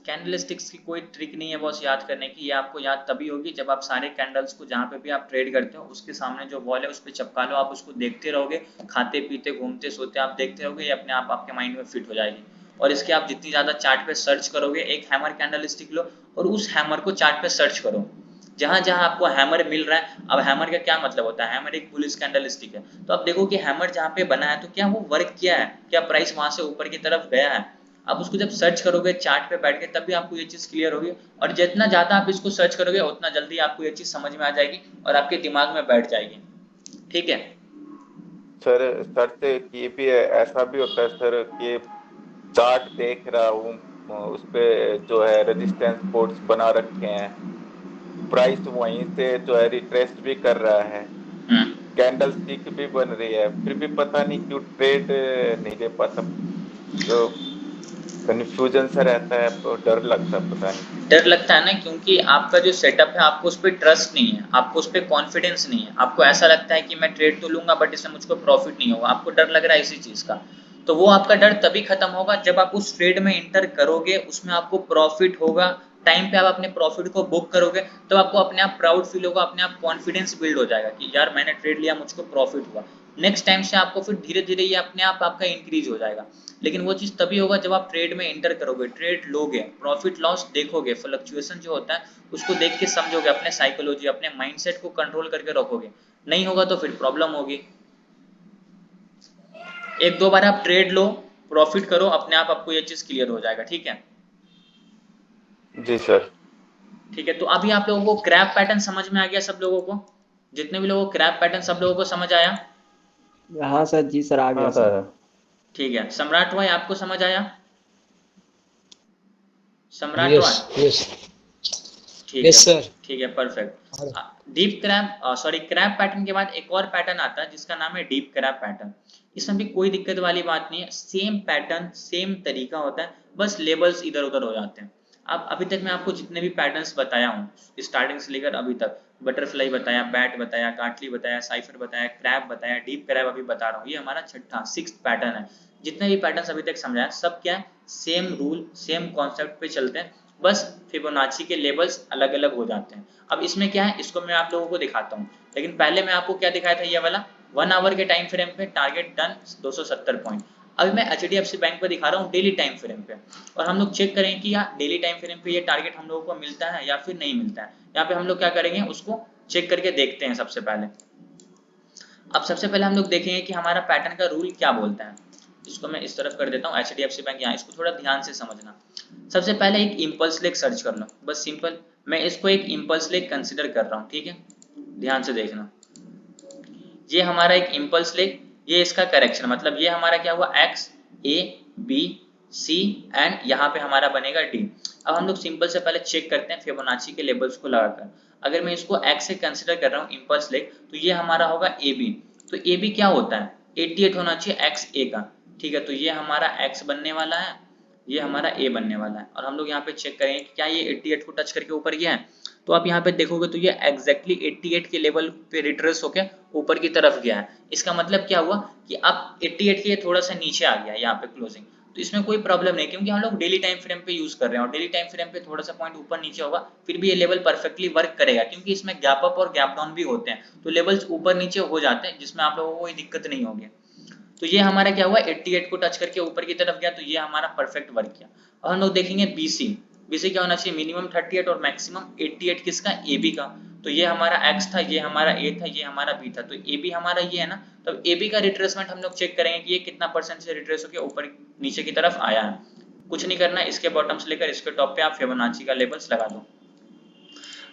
कैंडल स्टिक्स की कोई ट्रिक नहीं है बॉस याद करने की। ये आपको याद तभी होगी जब आप सारे कैंडल्स को जहाँ पे भी आप ट्रेड करते हो उसके सामने जो वॉल है उस पर चपका लो। आप उसको देखते रहोगे, खाते पीते घूमते सोते आप देखते रहोगे, ये अपने आप आपके माइंड में फिट हो जाएगी। और इसके आप जितनी ज्यादा चार्ट पे सर्च करोगे, एक हैमर कैंडल स्टिक लो और उस हैमर को चार्ट पे सर्च करो, जहां जहां आपको हैमर मिल रहा है। अब हैमर का क्या मतलब होता है, हैमर एक बुलिश कैंडल स्टिक है, तो आप देखो कि हैमर जहां पे बना है तो क्या वो वर्क किया है, क्या प्राइस वहां से ऊपर की तरफ गया है। आप उसको जब सर्च करोगे चार्ट पे बैठ के, तब भी आपको ये चीज क्लियर होगी। और जितना ज्यादा आप इसको सर्च करोगे उतना जल्दी आपको ये चीज समझ में आ जाएगी और आपके दिमाग में बैठ जाएगी। ठीक है सर सर्च की भी ऐसा भी होता है सर कि चार्ट देख रहा हूँ, उस पे जो है रेजिस्टेंस कोड्स बना रखे हैं, प्राइस वहीं से जो है रिट्रेस भी कर रहा है, कैंडल स्टिक भी बन रही है, फिर भी पता नहीं क्यों ट्रेड नहीं दे पाता। तो कंफ्यूजन सा रहता है, तो डर लगता है, पता नहीं। डर लगता है ना, क्योंकि आपका जो सेटअप है आपको उस पर ट्रस्ट नहीं है, आपको उस पर कॉन्फिडेंस नहीं है। आपको ऐसा लगता है कि मैं ट्रेड तो लूंगा बट इसमें मुझको प्रॉफिट नहीं होगा, आपको डर लग रहा है इसी चीज का। तो वो आपका डर तभी खत्म होगा जब आप उस ट्रेड में इंटर करोगे, उसमें आपको प्रॉफिट होगा, टाइम पे आप अपने प्रॉफिट को बुक करोगे, तो आपको अपने आप प्राउड फील होगा, अपने आप कॉन्फिडेंस बिल्ड हो जाएगा कि यार मैंने ट्रेड लिया, मुझको प्रॉफिट हुआ। नेक्स्ट टाइम से आपको फिर धीरे धीरे ये अपने आप आपका इंक्रीज हो जाएगा। लेकिन वो चीज तभी होगा जब आप ट्रेड में एंटर करोगे, ट्रेड लोगे, प्रॉफिट लॉस देखोगे, फ्लक्चुएशन जो होता है उसको देख के समझोगे, अपने साइकोलॉजी, अपने माइंडसेट को कंट्रोल करके रखोगे। नहीं होगा तो फिर प्रॉब्लम होगी। एक दो बार आप ट्रेड लो, प्रॉफिट करो, अपने आप आपको ये चीज क्लियर हो जाएगा। ठीक है जी सर। ठीक है। तो अभी आप लोगों को क्रैप पैटर्न समझ में आ गया? सब लोगों को, जितने भी लोगों को क्रैप पैटर्न, सब लोगों को समझ आया? हाँ सर, जी सर, आ गया हाँ सर। सर। ठीक है सम्राट भाई, आपको समझ आया? सम्राट यस भाई यस ठीक यस है सर। ठीक है perfect. Deep crab, sorry crab pattern के बाद एक और पैटर्न आता है जिसका नाम है डीप क्रैप पैटर्न। इसमें भी कोई दिक्कत वाली बात नहीं है, सेम पैटर्न सेम तरीका होता है, बस लेबल्स इधर उधर हो जाते हैं। अब अभी तक मैं आपको जितने भी पैटर्न्स बताया हूँ स्टार्टिंग से लेकर अभी तक, बटरफ्लाई बताया, बैट बताया, काटली बताया, साइफर बताया, क्रैप बताया, डीप क्रैप अभी बता रहा हूँ, ये हमारा छठा 6th पैटर्न है। जितने भी पैटर्न्स अभी तक समझाया सब क्या है, सेम रूल सेम कॉन्सेप्ट पे चलते हैं, बस फिबोनाची के लेवल्स अलग अलग हो जाते हैं। अब इसमें क्या है, इसको मैं आप लोगों को दिखाता हूँ, लेकिन पहले मैं आपको क्या दिखाया था, ये वाला 1 आवर के टाइम फ्रेम पे टारगेट डन 270 पॉइंट। अभी मैं HDFC बैंक पे दिखा रहा हूँ डेली टाइम फ्रेम पे, और हम लोग चेक करें कि यार डेली टाइम फ्रेम पे ये टारगेट हम लोगों को मिलता है या फिर नहीं मिलता है। यहाँ पे हम लोग क्या करेंगे, उसको चेक करके देखते हैं सबसे पहले। अब सबसे पहले हम लोग देखेंगे कि हमारा पैटर्न का रूल क्या बोलता है। इसको मैं इस तरफ कर देता हूँ, HDFC बैंक यहाँ, इसको थोड़ा ध्यान से समझना। सबसे पहले एक इम्पल्स लेग सर्च कर लो, बस सिंपल। मैं इसको एक इम्पल्स लेग कंसिडर कर रहा हूँ, ठीक है, ध्यान से देखना। ये हमारा एक इम्पल्स लेग, ये इसका करेक्शन, मतलब ये हमारा क्या हुआ, X, A, B, C and यहाँ पे हमारा बनेगा डी। अब हम लोग सिंपल से पहले चेक करते हैं फिबोनाची के लेवल्स को लगाकर। अगर मैं इसको एक्स से कंसिडर कर रहा हूँ इम्पल्स लेग, तो ये हमारा होगा ए बी। तो ए बी क्या होता है, 88 होना चाहिए एक्स ए का, ठीक है। तो ये हमारा एक्स बनने वाला है, ये हमारा ए बनने वाला है। और हम लोग यहाँ पे चेक करेंगे कि क्या ये 88 को टच करके ऊपर गया है। तो आप यहाँ पे देखोगे तो ये एग्जैक्टली 88 के लेवल पे रिट्रेस होके ऊपर की तरफ गया है। इसका मतलब क्या हुआ कि अब 88 के थोड़ा सा नीचे आ गया यहाँ पे क्लोजिंग। तो इसमें कोई प्रॉब्लम नहीं, क्योंकि हम लोग डेली टाइम फ्रेम पे यूज कर रहे हैं, और डेली टाइम फ्रेम पे थोड़ा सा पॉइंट ऊपर नीचे होगा फिर भी ये लेवल परफेक्टली वर्क करेगा, क्योंकि इसमें गैप अप और गैप डाउन भी होते हैं, तो लेवल्स ऊपर नीचे हो जाते हैं, जिसमें आप लोगों को कोई दिक्कत नहीं होगी। तो ये हमारा क्या हुआ, 88 को टच करके ऊपर की तरफ गया, तो ये हमारा परफेक्ट वर्क किया। और हम लोग देखेंगे बीसी, बीसी क्या होना चाहिए, मिनिमम 38 और मैक्सिमम 88 किसका, ए बी का। तो ये हमारा एक्स था, ये हमारा ए था, ये हमारा बी था, तो ए बी हमारा ये है ना। तो ए बी का रिट्रेसमेंट हम लोग चेक करेंगे कि ये कितना परसेंट से रिट्रेस होकर ऊपर नीचे की तरफ आया है। कुछ नहीं करना, इसके बॉटम से लेकर इसके टॉप पे आप फिबोनाची का लेवल्स लगा दो।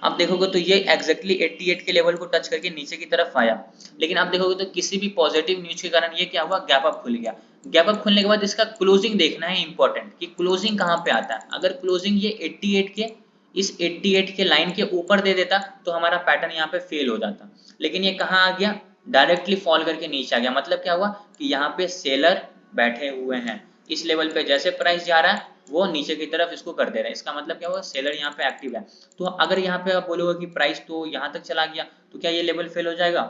आप देखोगे तो ये एग्जैक्टली 88 के लेवल को टच करके नीचे की तरफ आया। लेकिन आप देखोगे तो किसी भी पॉजिटिव न्यूज के कारण ये क्या हुआ, गैप अप खुल गया। गैप अप खुलने के बाद इसका क्लोजिंग देखना है इंपॉर्टेंट, कि क्लोजिंग कहाँ पे आता है। अगर क्लोजिंग ये 88 के इस 88 के लाइन के ऊपर दे देता तो हमारा पैटर्न यहाँ पे फेल हो जाता। लेकिन ये कहाँ आ गया, डायरेक्टली फॉल करके नीचे आ गया। मतलब क्या हुआ कि यहाँ पे सेलर बैठे हुए हैं, इस लेवल पे जैसे प्राइस जा रहा है वो नीचे की तरफ इसको कर दे रहा है। इसका मतलब क्या हुआ, सेलर यहाँ पे एक्टिव है। तो अगर यहाँ पे आप बोलोगे कि प्राइस तो यहाँ तक चला गया, तो क्या ये लेवल फेल हो जाएगा,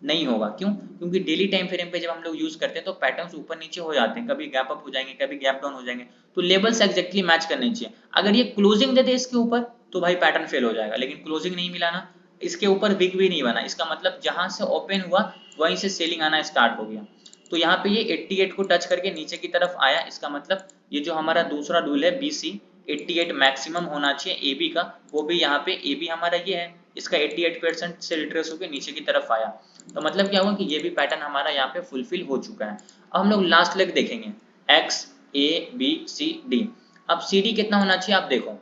नहीं होगा। क्यों, क्योंकि डेली टाइम फ्रेम पे जब हम लोग यूज करते हैं तो पैटर्न्स ऊपर नीचे हो जाते हैं, कभी गैप अप हो जाएंगे, कभी गैप डाउन हो जाएंगे, तो लेवल्स एग्जैक्टली मैच करने चाहिए। अगर ये क्लोजिंग दे दे इसके ऊपर तो भाई पैटर्न फेल हो जाएगा, लेकिन क्लोजिंग नहीं मिला ना, इसके ऊपर विक भी नहीं बना, इसका मतलब जहां से ओपन हुआ वहीं से सेलिंग आना स्टार्ट हो गया। तो यहाँ पे ये 88 को टच करके नीचे की तरफ आया, इसका मतलब ये जो हमारा दूसरा रूल है BC 88 मैक्सिमम होना चाहिए AB का, वो भी यहाँ पे AB हमारा ये है, इसका 88% से रिट्रेस होकर नीचे की तरफ आया। तो मतलब क्या हुआ कि ये भी पैटर्न हमारा यहाँ पे फुलफिल हो चुका है। अब हम लोग लास्ट लेग देखेंगे, X A B C D। अब CD कितना होना चाहिए, आप देखो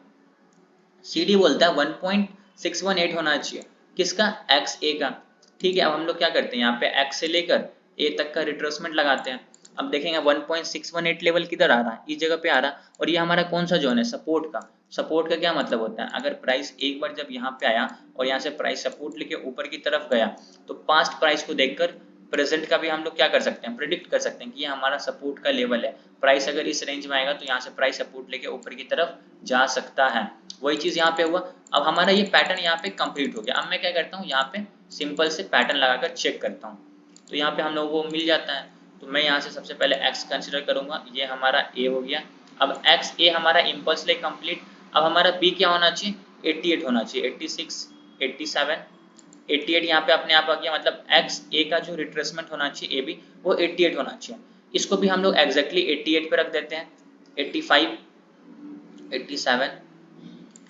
CD बोलता है 1.618 होना चाहिए, किसका, XA का, ठीक है। अब हम लोग क्या करते हैं, यहाँ पे X से लेकर A तक का रिट्रेसमेंट लगाते हैं। अब देखेंगे 1.618 लेवल किधर आ रहा है, इस जगह पे आ रहा है, और ये हमारा कौन सा जोन है, सपोर्ट का। सपोर्ट का क्या मतलब होता है, अगर प्राइस एक बार जब यहाँ पे आया और यहाँ से प्राइस सपोर्ट लेके ऊपर की तरफ गया, तो पास्ट प्राइस को देखकर प्रेजेंट का भी हम लोग क्या कर सकते हैं, प्रिडिक्ट कर सकते हैं कि ये हमारा सपोर्ट का लेवल है। प्राइस अगर इस रेंज में आएगा तो यहाँ से प्राइस सपोर्ट लेके ऊपर की तरफ जा सकता है। वही चीज यहाँ पे हुआ। अब हमारा ये पैटर्न यहाँ पे कंप्लीट हो गया। अब मैं क्या करता हूँ, यहाँ पे सिंपल से पैटर्न लगाकर चेक करता हूँ, तो यहाँ पे हम लोगों को मिल जाता है। तो मैं यहाँ से सबसे पहले एक्स कंसिडर करूंगा, ये हमारा ए हो गया। अब एक्स ए हमारा इम्पल्स लेग कंप्लीट। अब हमारा बी क्या होना चाहिए, 88 होना चाहिए, 86, 87, 88 यहाँ पे अपने आप आ गया। मतलब एक्स ए का जो रिट्रेसमेंट होना चाहिए ए बी, वो 88 होना चाहिए। इसको भी हम लोग एग्जैक्टली 88 पे रख देते हैं, 85, 87,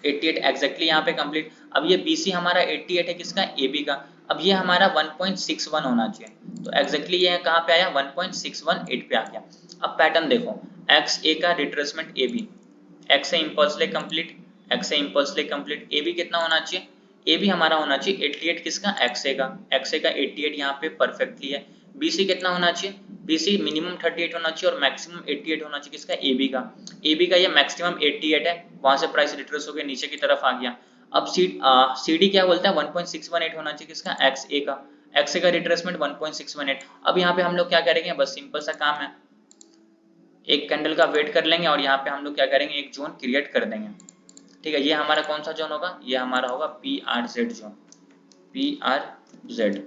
88 एग्जैक्टली यहाँ पे कंप्लीट। अब ये BC हमारा 88 है, किसका, AB का। अब ये हमारा 1.61 होना चाहिए, तो एग्जैक्टली ये कहाँ पे आया, 1.618 पे आ गया। अब पैटर्न देखो, XA का रिट्रेसमेंट AB, X से इम्पल्स लेग कंप्लीट, X से इम्पल्स लेग कंप्लीट, AB कितना होना चाहिए, AB हमारा होना चाहिए 88, किसका, XA का। XA का 88 यहाँ पे परफेक्टली है। BC कितना होना चाहिए, BC मिनिमम 38 होना चाहिए और मैक्सिमम 88 होना चाहिए, किसका, AB का। AB का ये मैक्सिमम 88 है, वहां से प्राइस रिट्रेस होकर नीचे की तरफ आ गया। अब CD क्या बोलता है, 1.618 होना चाहिए, किसका, XA का। XA का रिट्रेसमेंट 1.618। अब यहाँ पे हम लोग क्या करेंगे, बस सिंपल सा काम है, एक कैंडल का वेट कर लेंगे और यहाँ पे हम लोग क्या करेंगे, एक जोन क्रिएट कर देंगे। ठीक है, ये हमारा कौन सा जोन होगा, ये हमारा होगा PRZ जोन, PRZ।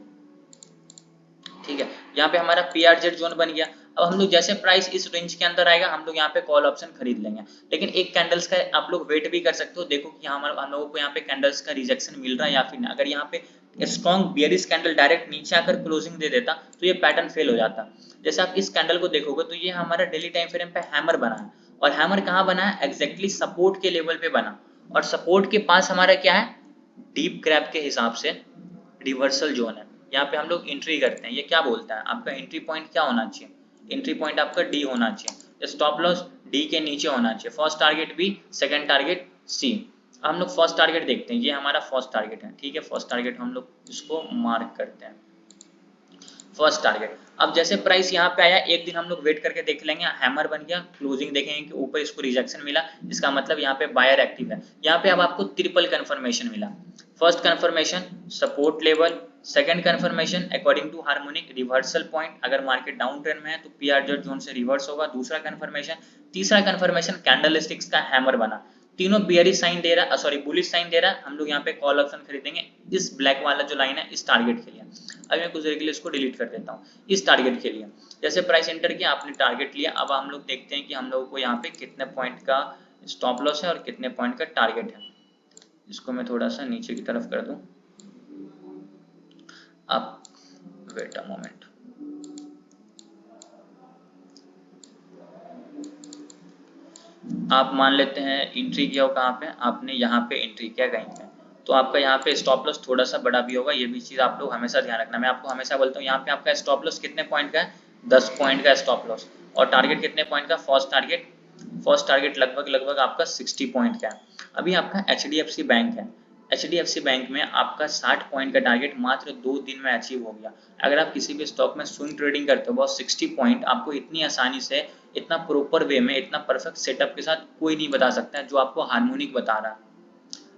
ठीक है, यहाँ पे हमारा PRZ जोन बन गया। अब हम लोग जैसे प्राइस इस रेंज के अंदर आएगा, हम लोग यहाँ पे कॉल ऑप्शन खरीद लेंगे। लेकिन एक कैंडल्स का आप लोग वेट भी कर सकते हो, देखो कि हम लोगों को यहाँ पे कैंडल्स का रिजेक्शन मिल रहा है या फिर नहीं। अगर यहाँ पे स्ट्रॉन्ग बियरिश कैंडल डायरेक्ट नीचे आकर क्लोजिंग दे देता तो ये पैटर्न फेल हो जाता। जैसे आप इस कैंडल को देखोगे तो ये हमारा डेली टाइम फ्रेम पे हैमर बना है, और हैमर कहाँ बना है, एग्जैक्टली सपोर्ट के लेवल पे बना, और सपोर्ट के पास हमारा क्या है, डीप क्रैप के हिसाब से रिवर्सल जोन है। यहाँ पे हम लोग एंट्री करते हैं। ये क्या बोलता है, आपका एंट्री पॉइंट क्या होना चाहिए, एंट्री पॉइंट आपका डी होना चाहिए, स्टॉप लॉस डी के नीचे होना चाहिए, first target B, second target C. हम लोग फर्स्ट टारगेट देखते हैं, ये हमारा फर्स्ट टारगेट है, ठीक है, फर्स्ट टारगेट हम लोग इसको मार्क करते हैं, फर्स्ट टारगेट। अब जैसे प्राइस यहाँ पे आया, एक दिन हम लोग वेट करके देख लेंगे, हैमर बन गया, क्लोजिंग देखेंगे कि ऊपर इसको रिजेक्शन मिला, इसका मतलब यहाँ पे बायर एक्टिव है। यहाँ पे अब आपको ट्रिपल कंफर्मेशन मिला, first confirmation support level, second confirmation according to harmonic reversal point, अगर मार्केट डाउन ट्रेंड में है तो पीआर जोन से रिवर्स होगा, दूसरा कंफर्मेशन, तीसरा कंफर्मेशन कैंडलस्टिक्स का हैमर बना, तीनों बियरिश साइन दे रहा है, सॉरी बुलिश साइन दे रहा है, हम लोग यहाँ पे कॉल ऑप्शन खरीदेंगे इस ब्लैक वाला जो लाइन है इस टारगेट के लिए। अभी मैं कुछ देर के लिए इसको डिलीट कर देता हूँ, इस टारगेट के लिए जैसे प्राइस एंटर किया आपने टारगेट लिया। अब हम लोग देखते हैं कि हम लोगों को यहाँ पे कितने पॉइंट का स्टॉप लॉस है और कितने पॉइंट का टारगेट है। इसको मैं थोड़ा सा नीचे की तरफ कर दूं, आप वेट अ मोमेंट, आप मान लेते हैं एंट्री किया हो कहाँ पे, आपने यहाँ पे एंट्री किया कहीं पे, तो आपका यहाँ पे स्टॉप लॉस थोड़ा सा बड़ा भी होगा, ये भी चीज आप लोग हमेशा ध्यान रखना। मैं आपको हमेशा बोलता हूँ यहाँ पे आपका स्टॉप लॉस कितने पॉइंट का है, 10 पॉइंट का स्टॉप लॉस, और टारगेट कितने पॉइंट का, फर्स्ट टारगेट लगभग आपका 60 पॉइंट का है। अभी आपका HDFC बैंक है, HDFC बैंक में आपका 60 पॉइंट का टारगेट मात्र 2 दिन में अचीव हो गया। अगर आप किसी भी स्टॉक में स्विंग ट्रेडिंग करते हो, बहुत 60 पॉइंट आपको इतनी आसानी से, इतना प्रॉपर वे में, इतना परफेक्ट सेटअप के साथ कोई नहीं बता सकता है जो आपको हार्मोनिक बता रहा है।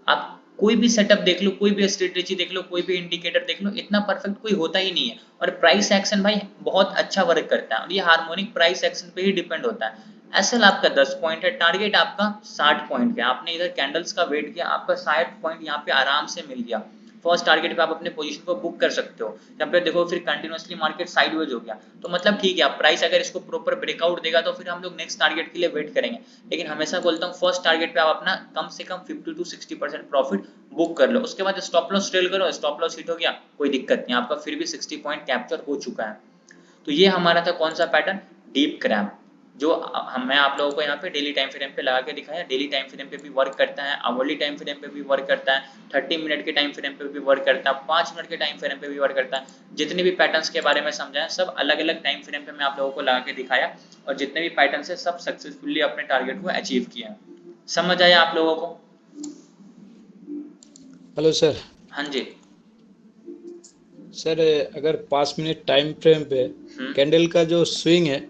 आप कोई भी सेटअप देख लो, कोई भी स्ट्रेटेजी देख लो, कोई भी इंडिकेटर देख लो, इतना परफेक्ट कोई होता ही नहीं है। और प्राइस एक्शन भाई बहुत अच्छा वर्क करता है, और ये हार्मोनिक प्राइस एक्शन पे ही डिपेंड होता है। एसएल आपका 10 पॉइंट है, टारगेट आपका 60 पॉइंट का, आपने इधर कैंडल्स का वेट किया, आपका 60 पॉइंट यहाँ पे आराम से मिल गया। फर्स्ट टारगेट पे आप अपने पोजीशन को बुक कर सकते हो। यहाँ पे देखो फिर कंटिन्यूअसली मार्केट साइडवेज हो गया, तो मतलब ठीक है, आप प्राइस अगर इसको प्रॉपर ब्रेकआउट देगा तो फिर हम लोग नेक्स्ट टारगेट के लिए वेट करेंगे। लेकिन हमेशा बोलता हूँ फर्स्ट टारगेट पे आप अपना कम से कम 50 to 60% प्रॉफिट बुक कर लो, उसके बाद स्टॉप लॉस ट्रेल करो, स्टॉप लॉस हिट हो गया कोई दिक्कत नहीं, आपका फिर भी 60 पॉइंट कैप्चर हो चुका है। तो ये हमारा था कौन सा पैटर्न, डीप क्रैप, जो मैं आप लोगों को यहाँ पे डेली टाइम फ्रेम पे लगा के दिखाया। डेली टाइम फ्रेम पे भी वर्क करता है, आवरली टाइम फ्रेम पे भी वर्क करता है, 30 मिनट के टाइम फ्रेम पे भी वर्क करता है, 5 मिनट के टाइम फ्रेम पे भी वर्क करता है। जितने भी पैटर्न्स के बारे में समझाया सब अलग अलग टाइम फ्रेम पे मैं आप लोगों को लगा के दिखाया, और जितने भी पैटर्न है सब सक्सेसफुली अपने टारगेट को अचीव किया। समझ आया आप लोगों को? Hello sir. हाँ जी सर अगर 5 मिनट टाइम फ्रेम पे कैंडल का जो स्विंग है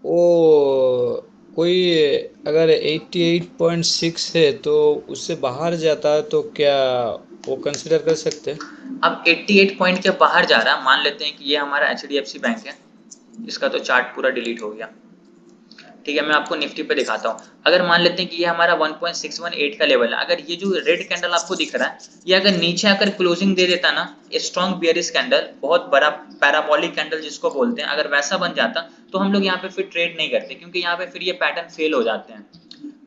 वो कोई अगर 88.6 है तो उससे बाहर जाता है तो क्या वो कंसिडर कर सकते हैं? अब 88 पॉइंट के बाहर जा रहा है, मान लेते हैं कि ये हमारा HDFC बैंक है, इसका तो चार्ट पूरा डिलीट हो गया, ठीक है। मैं आपको निफ्टी पे दिखाता हूँ। अगर मान लेते हैं कि ये हमारा 1.618 का लेवल है, अगर ये जो रेड कैंडल आपको दिख रहा है ये अगर नीचे आकर क्लोजिंग दे देता ना, स्ट्रॉन्ग बियरिश कैंडल, बहुत बड़ा पैराबोलिक कैंडल जिसको बोलते हैं, अगर वैसा बन जाता तो हम लोग यहाँ पे फिर ट्रेड नहीं करते, क्योंकि यहाँ पे फिर ये पैटर्न फेल हो जाते हैं।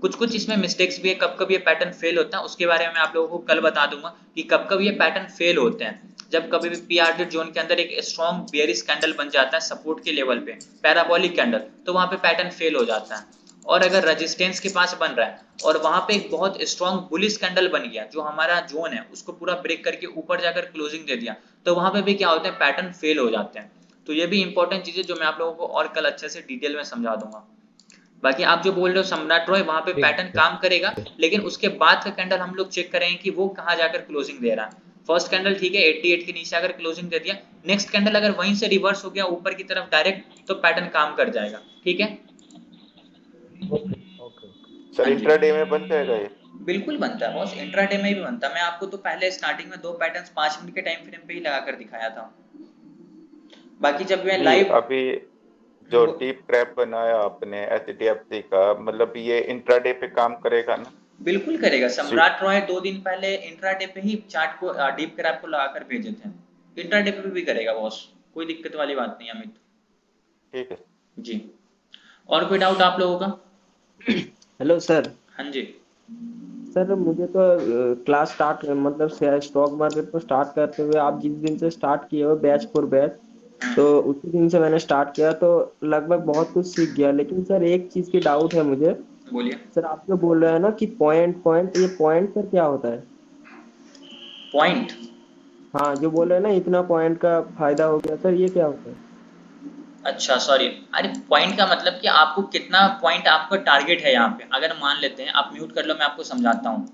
कुछ इसमें मिस्टेक्स भी है, कब कब ये पैटर्न फेल होता है उसके बारे में मैं आप लोगों को कल बता दूंगा कि कब कब ये पैटर्न फेल होते हैं। जब कभी भी पीआर जोन के अंदर एक स्ट्रॉन्ग बियरिश कैंडल बन जाता है सपोर्ट के लेवल पे, पैराबोलिक कैंडल, तो वहां पे पैटर्न फेल हो जाता है। और अगर रेजिस्टेंस के पास बन रहा है और वहां पे एक बहुत स्ट्रॉन्ग बुलिश कैंडल बन गया, जो हमारा जोन है उसको पूरा ब्रेक करके ऊपर जाकर क्लोजिंग दे दिया, तो वहां पे भी क्या होता है, पैटर्न फेल हो जाते हैं। तो ये भी इंपॉर्टेंट चीज है जो मैं आप लोगों को और कल अच्छे से डिटेल में समझा दूंगा। बाकी आप जो बोल रहे हो सम्राट रॉय, वहां पे पैटर्न काम करेगा, लेकिन उसके बाद का कैंडल हम लोग चेक करेंगे कि वो कहां जाकर क्लोजिंग दे रहा है। फर्स्ट कैंडल ठीक है 88 के नीचे अगर क्लोजिंग दे दिया, नेक्स्ट कैंडल अगर वहीं से रिवर्स हो गया ऊपर की तरफ डायरेक्ट, तो पैटर्न काम कर जाएगा, ठीक है। सर इंट्राडे में बन जाएगा ये? बिल्कुल बनता है बॉस, इंट्राडे में भी बनता है। मैं आपको तो पहले स्टार्टिंग में 2 पैटर्न्स 5 मिनट के टाइम फ्रेम पे ही लगाकर दिखाया था। बाकी जब मैं लाइव अभी जो डीप क्रैप बनाया आपने HDFC का, मतलब ये इंट्राडे पे काम करेगा ना? बिल्कुल करेगा। सम्राट रॉय 2 दिन पहले इंट्राडे पे ही चार्ट को डीप क्रैप को लगाकर भेजे थे, इंट्राडे पे भी करेगा बॉस, कोई दिक्कत वाली बात नहीं अमित। ठीक है जी, और कोई डाउट आप लोगों का? Hello sir. हाँ जी सर मुझे तो क्लास स्टार्ट मतलब स्टॉक मार्केट को स्टार्ट करते हुए आप जिस दिन से स्टार्ट किए हो बैच फॉर बैच, तो उसी दिन से मैंने स्टार्ट किया, तो लगभग बहुत कुछ सीख गया। लेकिन सर एक चीज की डाउट है मुझे। बोलिए सर आप जो बोल रहे हैं ना कि पॉइंट ये पॉइंट सर क्या होता है? पॉइंट, हाँ जो बोल रहे हैं ना इतना पॉइंट का फायदा हो गया, सर ये क्या होता है? अच्छा सॉरी, अरे पॉइंट का मतलब कि आपको कितना पॉइंट आपका टारगेट है यहाँ पे। अगर मान लेते हैं, आप म्यूट कर लो, मैं आपको समझाता हूँ।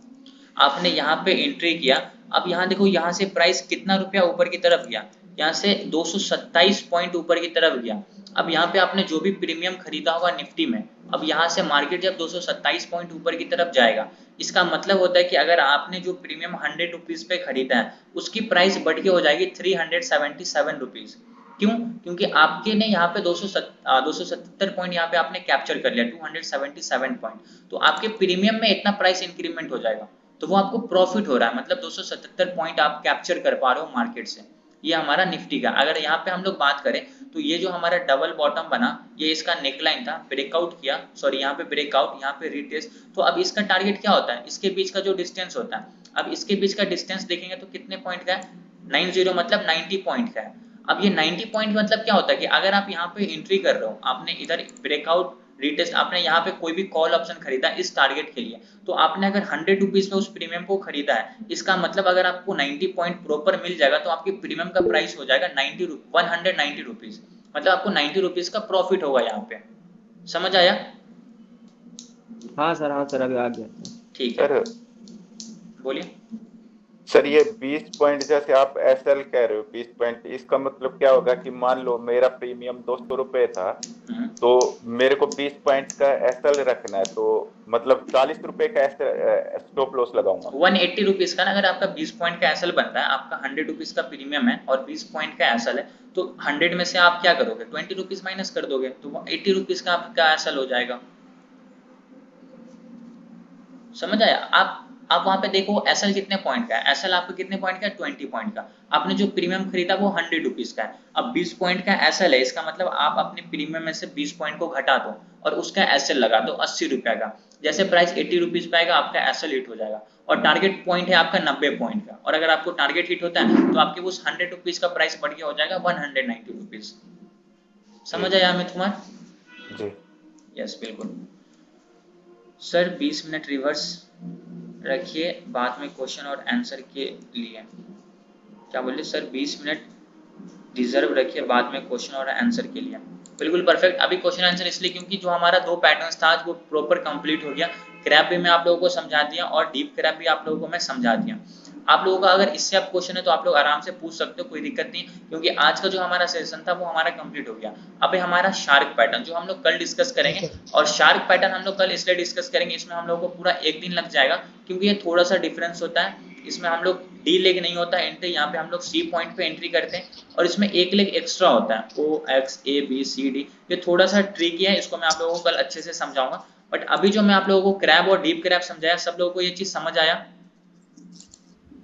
आपने यहाँ पे एंट्री किया, अब यहाँ देखो यहाँ से प्राइस कितना रुपया ऊपर की तरफ गया, यहाँ से 227 पॉइंट ऊपर की तरफ गया। अब यहाँ पे आपने जो भी प्रीमियम खरीदा होगा निफ्टी में, अब यहाँ से मार्केट जब 227 पॉइंट ऊपर की तरफ जाएगा, इसका मतलब होता है कि अगर आपने जो प्रीमियम 100 रुपीज पे खरीदा है, उसकी प्राइस बढ़ के हो जाएगी 377 रुपीज। क्यों? क्योंकि आपके ने यहाँ पे 277 पॉइंट यहाँ पे आपने कैप्चर कर लिया, 277 पॉइंट, तो आपके प्रीमियम में इतना प्राइस इंक्रीमेंट हो जाएगा, तो वो आपको प्रॉफिट हो रहा है, मतलब 277 पॉइंट आप कैप्चर कर पा रहे हो मार्केट से। ये हमारा निफ्टी का। अगर यहाँ पे हम लोग बात करें तो ये जो हमारा डबल बॉटम बना, ये इसका नेकलाइन था, ब्रेकआउट किया, सॉरी यहाँ पे ब्रेकआउट, यहाँ पे रीटेस्ट, तो अब इसका टारगेट क्या होता है, इसके बीच का जो डिस्टेंस होता है, अब इसके बीच का डिस्टेंस देखेंगे तो कितने पॉइंट का है, 90, मतलब 90 पॉइंट का है। अब ये 90 पॉइंट मतलब क्या होता है कि अगर आप यहाँ पे एंट्री कर रहे हो, आपने इधर ब्रेकआउट रीटेस्ट, आपने यहाँ पे कोई भी कॉल ऑप्शन खरीदा इस टारगेट के लिए, तो आपने अगर 100 रुपीज पे उस प्रीमियम को खरीदा है, इसका मतलब अगर आपको 90 पॉइंट प्रॉपर मिल जाएगा तो आपकी प्रीमियम का प्राइस हो जाएगा 190 रुपीज, मतलब आपको 90 रुपीज का प्रॉफिट होगा यहाँ पे। समझ आया? हाँ सर, अभी आ गया। ठीक है, सर बोलिए। सर ये 20 पॉइंट जैसे आप एसएल कह रहे हो 20 पॉइंट, इसका मतलब क्या होगा कि मान लो मेरा प्रीमियम 200 रुपये था, हम्म, तो मेरे को 20 पॉइंट का एसएल रखना है, तो मतलब 40 रुपए का स्टॉप लॉस लगाऊंगा। 180 रुपीज का ना, अगर आपका 20 पॉइंट का एसएल बन रहा है, आपका 100 रुपीज का प्रीमियम है और 20 पॉइंट का एसएल है, तो 100 में से आप क्या करोगे, 20 रुपीज माइनस कर दोगे, तो 80 रुपीज का आपका एसएल हो जाएगा। समझ आया? आप वहां पे देखो एसएल कितने पॉइंट का है, एसएल आपको कितने पॉइंट का है, 20 पॉइंट का। आपने जो प्रीमियम खरीदा वो 100 रुपीज का है, अब 20 पॉइंट का एसएल है, इसका मतलब आप अपने प्रीमियम में से 20 पॉइंट को घटा दो और उसका एसएल लगा दो 80 रुपए का। जैसे प्राइस 80 रुपीज पे आएगा, आपका एसएल हिट हो जाएगा, और टारगेट पॉइंट है आपका 90 पॉइंट का, और अगर आपको टारगेट हिट होता है तो आपके उस 100 रुपीज का प्राइस बढ़ के हो जाएगा 190 रुपीज। जी समझ आया अमित कुमार? जी। यस बिल्कुल। सर 20 मिनट रिवर्स रखिए बाद में क्वेश्चन और आंसर के लिए। क्या बोले सर? 20 मिनट रिजर्व रखिए बाद में क्वेश्चन और आंसर के लिए। बिल्कुल परफेक्ट। अभी क्वेश्चन आंसर इसलिए क्योंकि जो हमारा 2 पैटर्न्स था वो प्रॉपर कंप्लीट हो गया। क्रैप भी मैं आप लोगों को समझा दिया और डीप क्रैप भी आप लोगों को मैं समझा दिया। आप लोगों का अगर इससे आप क्वेश्चन है तो आप लोग आराम से पूछ सकते हो, कोई दिक्कत नहीं, क्योंकि आज का जो हमारा सेशन था वो हमारा कंप्लीट हो गया। अभी हमारा शार्क पैटर्न जो हम लोग कल डिस्कस करेंगे, और शार्क पैटर्न हम लोग कल इसलिए डिस्कस करेंगे, इसमें हम लोग को पूरा 1 दिन लग जाएगा, क्योंकि ये थोड़ा सा डिफरेंस होता है। इसमें हम लोग डी लेग नहीं होता एंट्री, यहाँ पे हम लोग सी पॉइंट पे एंट्री करते हैं, और इसमें एक लेग एक्स्ट्रा होता है, O X A B C D. ये थोड़ा सा ट्रिकी है, इसको मैं आप लोगों को कल अच्छे से समझाऊंगा। बट अभी जो मैं आप लोगों को क्रैब और डीप क्रैब समझाया, सब लोगों को ये चीज समझ आया?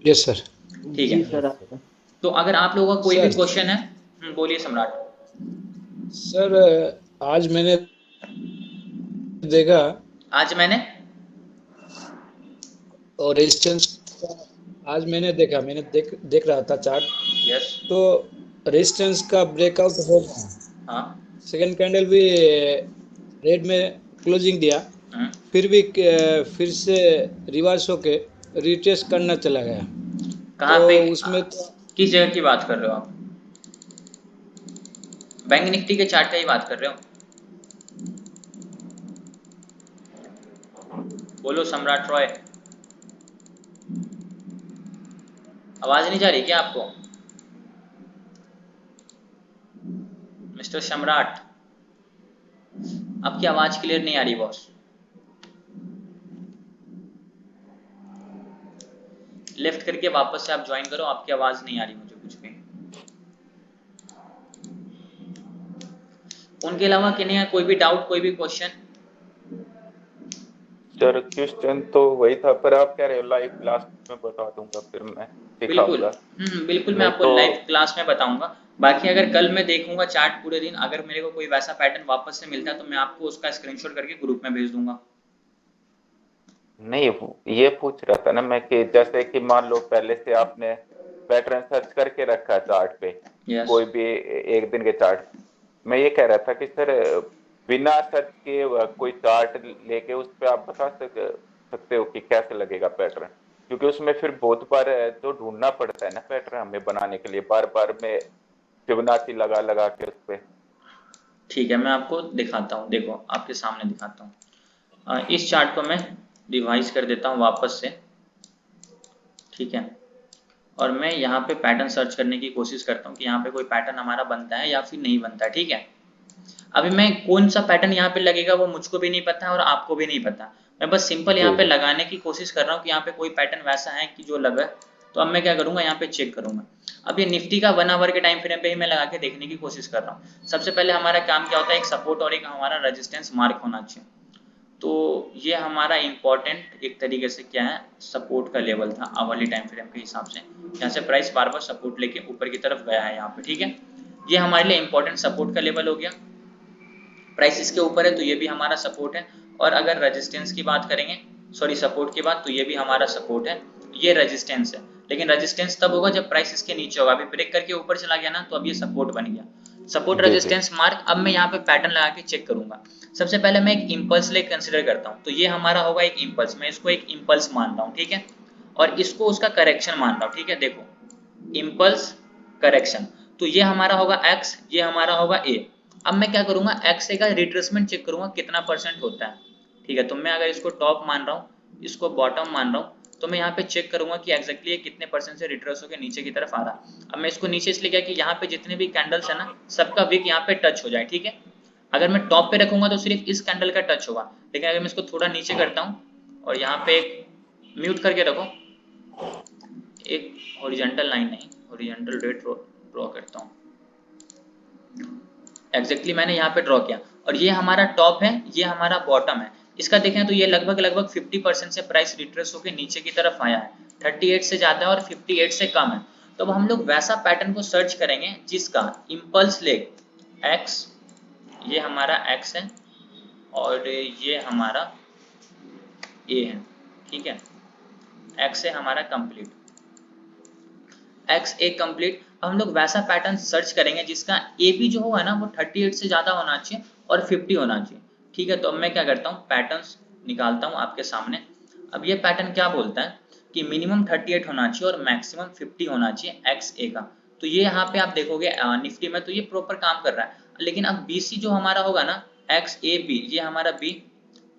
Yes sir. ठीक जी है, सर। तो अगर आप लोगों का कोई भी सर क्वेश्चन है, बोलिए सम्राट। सर आज मैंने देखा आज मैंने और रेजिस्टेंस, आज मैंने देखा, मैंने देख रहा था चार्ट, यस, तो रेजिस्टेंस का ब्रेकआउट हो गया, हाँ, सेकंड कैंडल भी रेड में क्लोजिंग दिया, फिर भी फिर से रिवर्स होके रिट्रेस करना चला गया, कहाँ तो पे उसमें तो किस जगह की बात कर रहे हो आप? बैंक निफ्टी के चार्ट का ही बात कर रहे हो? बोलो सम्राट रॉय, आवाज नहीं जा रही क्या आपको? मिस्टर सम्राट, आपकी आवाज क्लियर नहीं आ रही बॉस। लेफ्ट करके वापस से आप ज्वाइन करो, आपकी आवाज नहीं आ रही मुझे कुछ भी। उनके अलावा किन्हीं है कोई भी डाउट, कोई भी क्वेश्चन? सर क्वेश्चन तो वही था, पर आप कह रहे हो लाइव क्लास में बता दूंगा, फिर मैं बिल्कुल, सिखाऊंगा। बिल्कुल मैं नहीं आपको तो लाइव क्लास में बताऊंगा। बाकी अगर कल मैं देखूंगा चार्ट पूरे दिन, अगर मेरे को कोई वैसा पैटर्न वापस से मिलता है तो मैं आपको उसका स्क्रीनशॉट करके ग्रुप में भेज दूंगा। नहीं, ये पूछ रहा था ना मैं कि जैसे कि मान लो पहले से आपने पैटर्न सर्च करके रखा है चार्ट पे, यस, कोई भी एक दिन के चार्ट। मैं ये कह रहा था कि सर बिना सर्च किए कोई चार्ट लेके उस पे आप बता सकते हो कि कैसे लगेगा पैटर्न, क्योंकि उसमें फिर बहुत बार तो ढूंढना पड़ता है ना पैटर्न हमें बनाने के लिए, बार बार में फिबोनाची लगा लगा के उस पे। ठीक है, मैं आपको दिखाता हूँ, देखो आपके सामने दिखाता हूँ। इस चार्ट को मैं रिवाइज कर देता हूँ वापस से, ठीक है, और मैं यहाँ पे पैटर्न सर्च करने की कोशिश करता हूँ कि यहाँ पे कोई पैटर्न हमारा बनता है या फिर नहीं बनता है, ठीक है। अभी मैं कौन सा पैटर्न यहाँ पे लगेगा वो मुझको भी नहीं पता है और आपको भी नहीं पता, मैं बस सिंपल यहाँ पे लगाने की कोशिश कर रहा हूँ कि यहाँ पे कोई पैटर्न वैसा है कि जो लगा। तो अब मैं क्या करूँगा, यहाँ पे चेक करूँगा। अब ये निफ्टी का 1 आवर के टाइम फ्रेम पे ही मैं लगा के देखने की कोशिश कर रहा हूँ। सबसे पहले हमारा काम क्या होता है, एक सपोर्ट और एक हमारा रेजिस्टेंस मार्क होना चाहिए। तो ये हमारा इम्पोर्टेंट एक तरीके से क्या है, सपोर्ट का लेवल था आवरली टाइम फ्रेम के हिसाब से, यहाँ से प्राइस बार बार सपोर्ट लेके ऊपर की तरफ गया है यहाँ पे, ठीक है। ये हमारे लिए इम्पोर्टेंट सपोर्ट का लेवल हो गया। प्राइस इसके ऊपर है तो ये भी हमारा सपोर्ट है। और अगर रेजिस्टेंस की बात करेंगे, सॉरी सपोर्ट की बात, तो ये भी हमारा सपोर्ट है, ये रेजिस्टेंस है। लेकिन रेजिस्टेंस तब होगा जब प्राइस इसके नीचे होगा। अभी ब्रेक करके ऊपर चला गया ना, तो अब ये सपोर्ट बन गया, सपोर्ट रेजिस्टेंस मार्क। अब मैं यहाँ पे पैटर्न लगा के चेक करूंगा। सबसे पहले मैं एक इम्पल्स ले कंसिडर करता हूँ, तो ये हमारा होगा एक इम्पल्स, मैं इसको एक इम्पल्स मान रहा हूँ, ठीक है, और इसको उसका करेक्शन मान रहा हूँ, ठीक है। देखो इम्पल्स करेक्शन, तो ये हमारा होगा एक्स, ये हमारा होगा ए। अब मैं क्या करूंगा, एक्स ए का रिट्रेसमेंट चेक करूंगा कितना परसेंट होता है, ठीक है। तो मैं अगर इसको टॉप मान रहा हूँ, इसको बॉटम मान रहा हूँ, तो मैं यहाँ पे चेक करूंगा कि एक्जैक्टली ये कितने परसेंट से रिट्रेस होकर नीचे की तरफ आ रहा। अब मैं इसको नीचे इसलिए किया कि यहाँ पे जितने भी कैंडल्स है ना, सबका विक यहाँ पे टच हो जाए, ठीक है। अगर मैं टॉप पे रखूंगा तो सिर्फ इस कैंडल का टच होगा, लेकिन अगर मैं इसको थोड़ा नीचे करता हूँ और यहाँ पे एक म्यूट करके रखो, एक हॉरिजॉन्टल लाइन नहीं, हॉरिजॉन्टल रेट ड्रॉ करता हूँ। एग्जैक्टली मैंने यहाँ पे ड्रॉ किया, और ये हमारा टॉप है, ये हमारा बॉटम है। इसका देखें तो ये लगभग 50% से प्राइस रिट्रेस होकर नीचे की तरफ आया है, 38 से ज्यादा और 58 से कम है। तो अब हम लोग वैसा पैटर्न को सर्च करेंगे जिसका इम्पल्स लेग एक्स, ये हमारा एक्स है और ये हमारा ए है, ठीक है। एक्स है हमारा कंप्लीट, एक्स ए कंप्लीट। हम लोग वैसा पैटर्न सर्च करेंगे जिसका ए बी जो होगा ना वो 38 से ज्यादा होना चाहिए और 50 होना चाहिए, ठीक है। तो अब मैं क्या करता हूँ, पैटर्न्स निकालता हूँ आपके सामने। अब ये पैटर्न क्या बोलता है कि मिनिमम 38 होना चाहिए और मैक्सिमम 50 होना चाहिए एक्स ए का। तो ये यहाँ पे आप देखोगे निफ्टी में तो ये प्रॉपर काम कर रहा है। लेकिन अब बीसी जो हमारा होगा ना, एक्स ए बी, ये हमारा बी,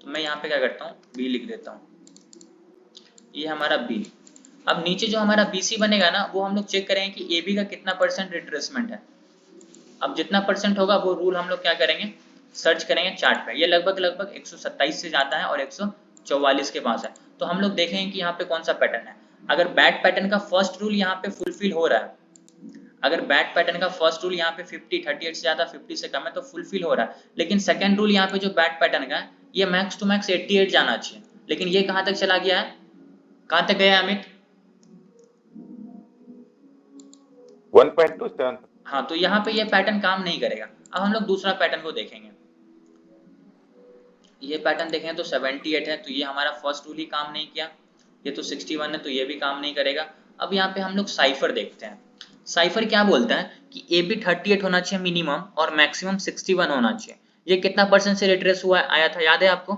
तो मैं यहाँ पे क्या करता हूँ, बी लिख देता हूँ, ये हमारा बी। अब नीचे जो हमारा BC बनेगा ना, वो हम लोग चेक करेंगे कि AB का कितना परसेंट रिट्रेसमेंट है। अब जितना परसेंट होगा वो रूल हम लोग क्या करेंगे, सर्च करेंगे चार्ट पे। ये लगभग 127 से जाता है और 144 के पास है। तो हम लोग देखेंगे कि यहाँ पे कौन सा पैटर्न है। अगर बैट पैटर्न का फर्स्ट रूल यहाँ पे फुलफिल हो रहा है, अगर बैट पैटर्न का फर्स्ट रूल यहाँ पे 38 से ज्यादा 50 से कम है तो फुलफिल हो रहा है। लेकिन सेकंड रूल यहाँ पे जो बैट पैटर्न का है, ये मैक्स टू मैक्स 88 जाना चाहिए। लेकिन ये कहाँ तक चला गया है, कहाँ तक गया अमित? 1.27। हाँ, तो यहाँ पे ये पैटर्न काम नहीं करेगा। अब हम लोग दूसरा पैटर्न को देखेंगे। ये पैटर्न देखें तो 78 है, तो ये हमारा फर्स्ट रूल ही काम नहीं किया। ये तो 61 है, तो ये भी काम नहीं करेगा। अब यहाँ पे हम लोग साइफर देखते हैं। साइफर क्या बोलता है कि ए बी 38 होना चाहिए मिनिमम और मैक्सिमम 61 होना चाहिए। ये कितना परसेंट से रिट्रेस हुआ आया था, याद है आपको?